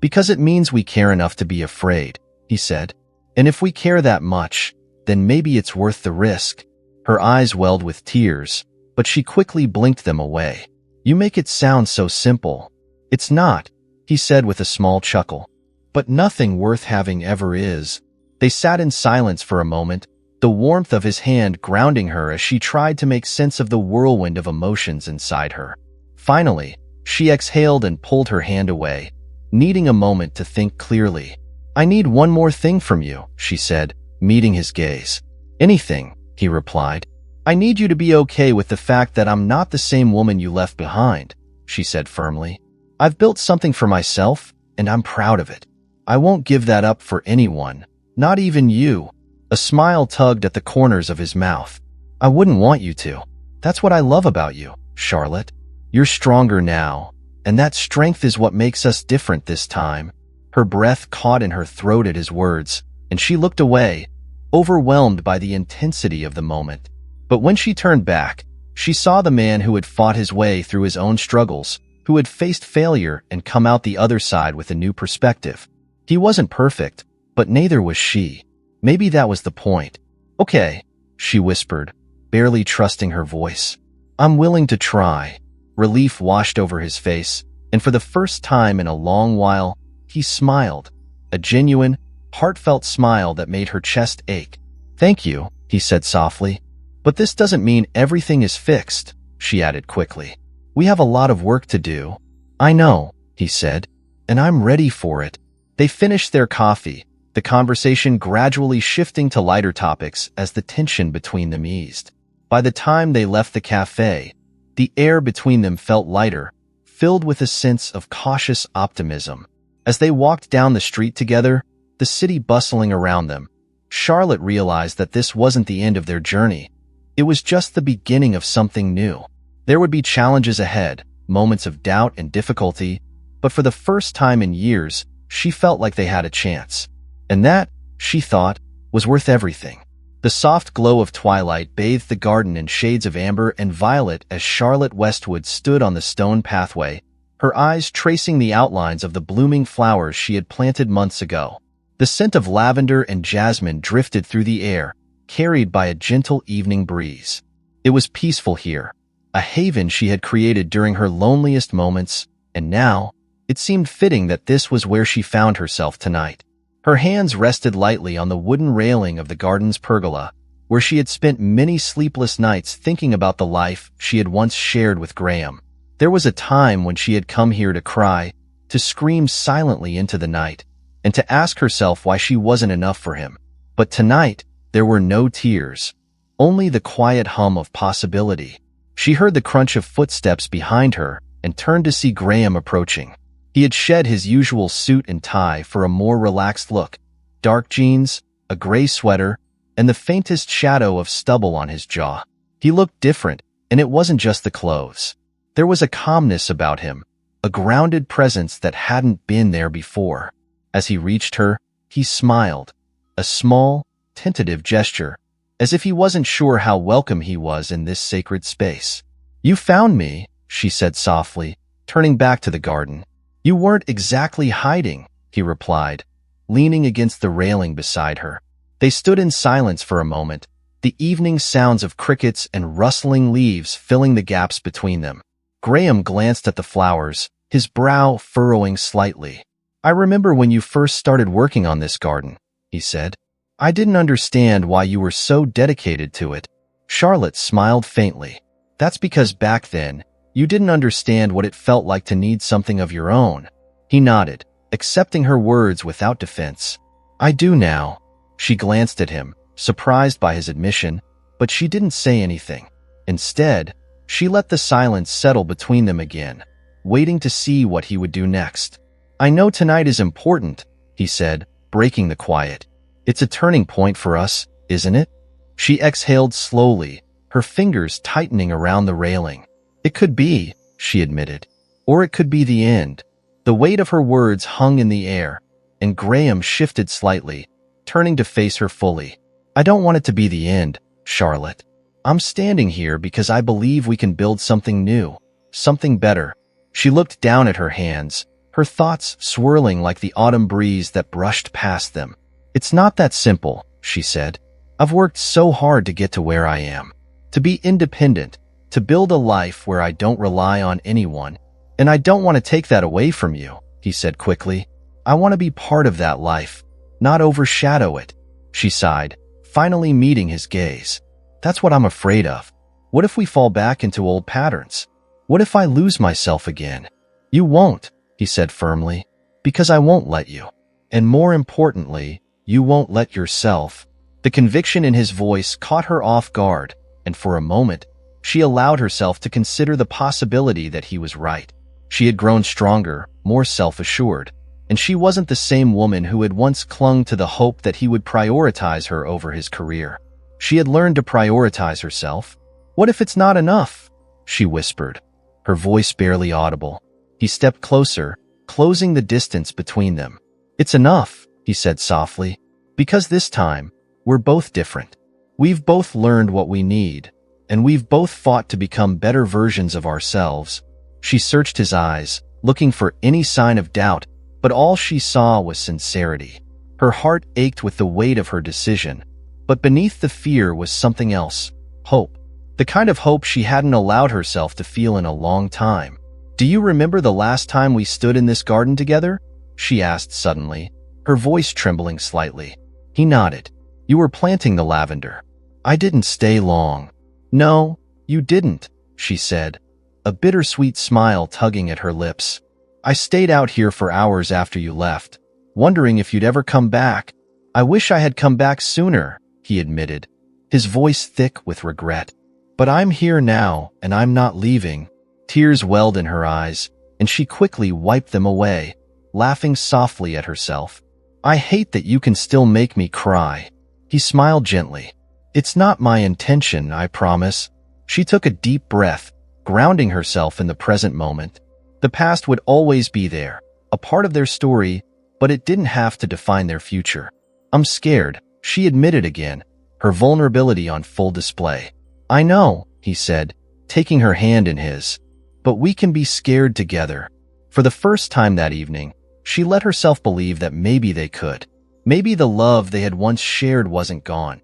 "Because it means we care enough to be afraid," he said. "And if we care that much, then maybe it's worth the risk." Her eyes welled with tears, but she quickly blinked them away. "You make it sound so simple." "It's not," he said with a small chuckle. "But nothing worth having ever is." They sat in silence for a moment, the warmth of his hand grounding her as she tried to make sense of the whirlwind of emotions inside her. Finally, she exhaled and pulled her hand away, needing a moment to think clearly. "I need one more thing from you," she said, meeting his gaze. "Anything," he replied. "I need you to be okay with the fact that I'm not the same woman you left behind," she said firmly. "I've built something for myself, and I'm proud of it. I won't give that up for anyone, not even you." A smile tugged at the corners of his mouth. "I wouldn't want you to. That's what I love about you, Charlotte. You're stronger now, And that strength is what makes us different this time. Her breath caught in her throat at his words, and she looked away, overwhelmed by the intensity of the moment. But when she turned back, she saw the man who had fought his way through his own struggles, who had faced failure and come out the other side with a new perspective. He wasn't perfect, but neither was she. Maybe that was the point. "Okay," she whispered, barely trusting her voice. "I'm willing to try." Relief washed over his face, and for the first time in a long while, he smiled, a genuine, heartfelt smile that made her chest ache. "Thank you," he said softly. "But this doesn't mean everything is fixed," she added quickly. "We have a lot of work to do." "I know," he said, "and I'm ready for it." They finished their coffee, the conversation gradually shifting to lighter topics as the tension between them eased. By the time they left the cafe, the air between them felt lighter, filled with a sense of cautious optimism. As they walked down the street together, the city bustling around them, Charlotte realized that this wasn't the end of their journey. It was just the beginning of something new. There would be challenges ahead, moments of doubt and difficulty, but for the first time in years, she felt like they had a chance. And that, she thought, was worth everything. The soft glow of twilight bathed the garden in shades of amber and violet as Charlotte Westwood stood on the stone pathway, her eyes tracing the outlines of the blooming flowers she had planted months ago. The scent of lavender and jasmine drifted through the air, carried by a gentle evening breeze. It was peaceful here, a haven she had created during her loneliest moments, and now, it seemed fitting that this was where she found herself tonight. Her hands rested lightly on the wooden railing of the garden's pergola, where she had spent many sleepless nights thinking about the life she had once shared with Graham. There was a time when she had come here to cry, to scream silently into the night, and to ask herself why she wasn't enough for him. But tonight, there were no tears, only the quiet hum of possibility. She heard the crunch of footsteps behind her and turned to see Graham approaching. He had shed his usual suit and tie for a more relaxed look, dark jeans, a gray sweater, and the faintest shadow of stubble on his jaw. He looked different, and it wasn't just the clothes. There was a calmness about him, a grounded presence that hadn't been there before. As he reached her, he smiled, a small, tentative gesture, as if he wasn't sure how welcome he was in this sacred space. "You found me," she said softly, turning back to the garden. "You weren't exactly hiding," he replied, leaning against the railing beside her. They stood in silence for a moment, the evening sounds of crickets and rustling leaves filling the gaps between them. Graham glanced at the flowers, his brow furrowing slightly. "I remember when you first started working on this garden," he said. "I didn't understand why you were so dedicated to it." Charlotte smiled faintly. "That's because back then, you didn't understand what it felt like to need something of your own." He nodded, accepting her words without defense. "I do now." She glanced at him, surprised by his admission, but she didn't say anything. Instead, she let the silence settle between them again, waiting to see what he would do next. "I know tonight is important," he said, breaking the quiet. "It's a turning point for us, isn't it?" She exhaled slowly, her fingers tightening around the railing. "It could be," she admitted, "or it could be the end." The weight of her words hung in the air, and Graham shifted slightly, turning to face her fully. "I don't want it to be the end, Charlotte. I'm standing here because I believe we can build something new, something better." She looked down at her hands, her thoughts swirling like the autumn breeze that brushed past them. "It's not that simple," she said. "I've worked so hard to get to where I am, to be independent, to build a life where I don't rely on anyone. And I don't want to take that away from you," he said quickly. "I want to be part of that life, not overshadow it." She sighed, finally meeting his gaze. "That's what I'm afraid of. What if we fall back into old patterns? What if I lose myself again?" "You won't," he said firmly, "because I won't let you. And more importantly, you won't let yourself." The conviction in his voice caught her off guard, and for a moment, she allowed herself to consider the possibility that he was right. She had grown stronger, more self-assured, and she wasn't the same woman who had once clung to the hope that he would prioritize her over his career. She had learned to prioritize herself. "What if it's not enough?" she whispered, her voice barely audible. He stepped closer, closing the distance between them. "It's enough," he said softly, "because this time, we're both different. We've both learned what we need, and we've both fought to become better versions of ourselves." She searched his eyes, looking for any sign of doubt, but all she saw was sincerity. Her heart ached with the weight of her decision, but beneath the fear was something else: hope. The kind of hope she hadn't allowed herself to feel in a long time. "Do you remember the last time we stood in this garden together?" she asked suddenly, her voice trembling slightly. He nodded. "You were planting the lavender. I didn't stay long." "No, you didn't," she said, a bittersweet smile tugging at her lips. "I stayed out here for hours after you left, wondering if you'd ever come back. I wish I had come back sooner," he admitted, his voice thick with regret. "But I'm here now, and I'm not leaving." Tears welled in her eyes, and she quickly wiped them away, laughing softly at herself. "I hate that you can still make me cry." He smiled gently. "It's not my intention, I promise." She took a deep breath, grounding herself in the present moment. The past would always be there, a part of their story, but it didn't have to define their future. "I'm scared," she admitted again, her vulnerability on full display. "I know," he said, taking her hand in his. "But we can be scared together." For the first time that evening, she let herself believe that maybe they could. Maybe the love they had once shared wasn't gone.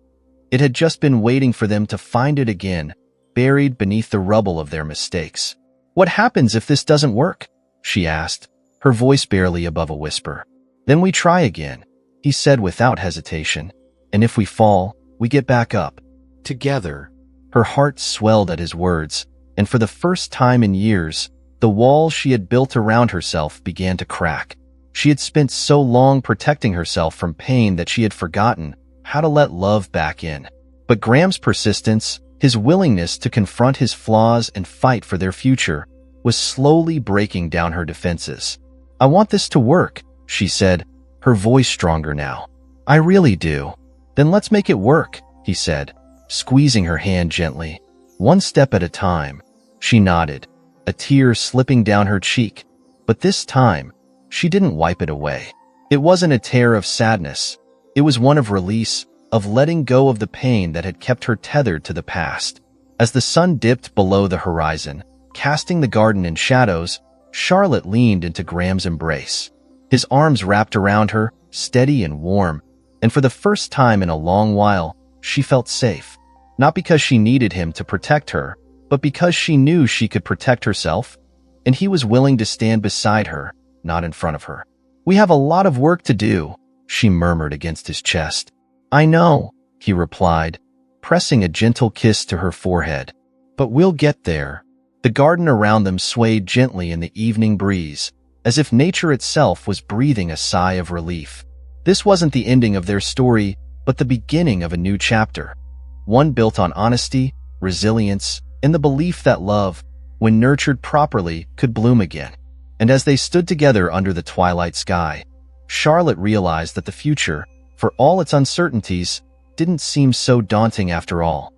It had just been waiting for them to find it again, buried beneath the rubble of their mistakes. "What happens if this doesn't work?" she asked, her voice barely above a whisper. "Then we try again," he said without hesitation. "And if we fall, we get back up. Together." Her heart swelled at his words, and for the first time in years, the walls she had built around herself began to crack. She had spent so long protecting herself from pain that she had forgotten how to let love back in. But Graham's persistence, his willingness to confront his flaws and fight for their future, was slowly breaking down her defenses. "I want this to work," she said, her voice stronger now. "I really do." "Then let's make it work," he said, squeezing her hand gently. "One step at a time." She nodded, a tear slipping down her cheek, but this time, she didn't wipe it away. It wasn't a tear of sadness. It was one of release, of letting go of the pain that had kept her tethered to the past. As the sun dipped below the horizon, casting the garden in shadows, Charlotte leaned into Graham's embrace. His arms wrapped around her, steady and warm, and for the first time in a long while, she felt safe. Not because she needed him to protect her, but because she knew she could protect herself, and he was willing to stand beside her, not in front of her. "We have a lot of work to do," she murmured against his chest. "I know," he replied, pressing a gentle kiss to her forehead. "But we'll get there." The garden around them swayed gently in the evening breeze, as if nature itself was breathing a sigh of relief. This wasn't the ending of their story, but the beginning of a new chapter. One built on honesty, resilience, and the belief that love, when nurtured properly, could bloom again. And as they stood together under the twilight sky, Charlotte realized that the future, for all its uncertainties, didn't seem so daunting after all.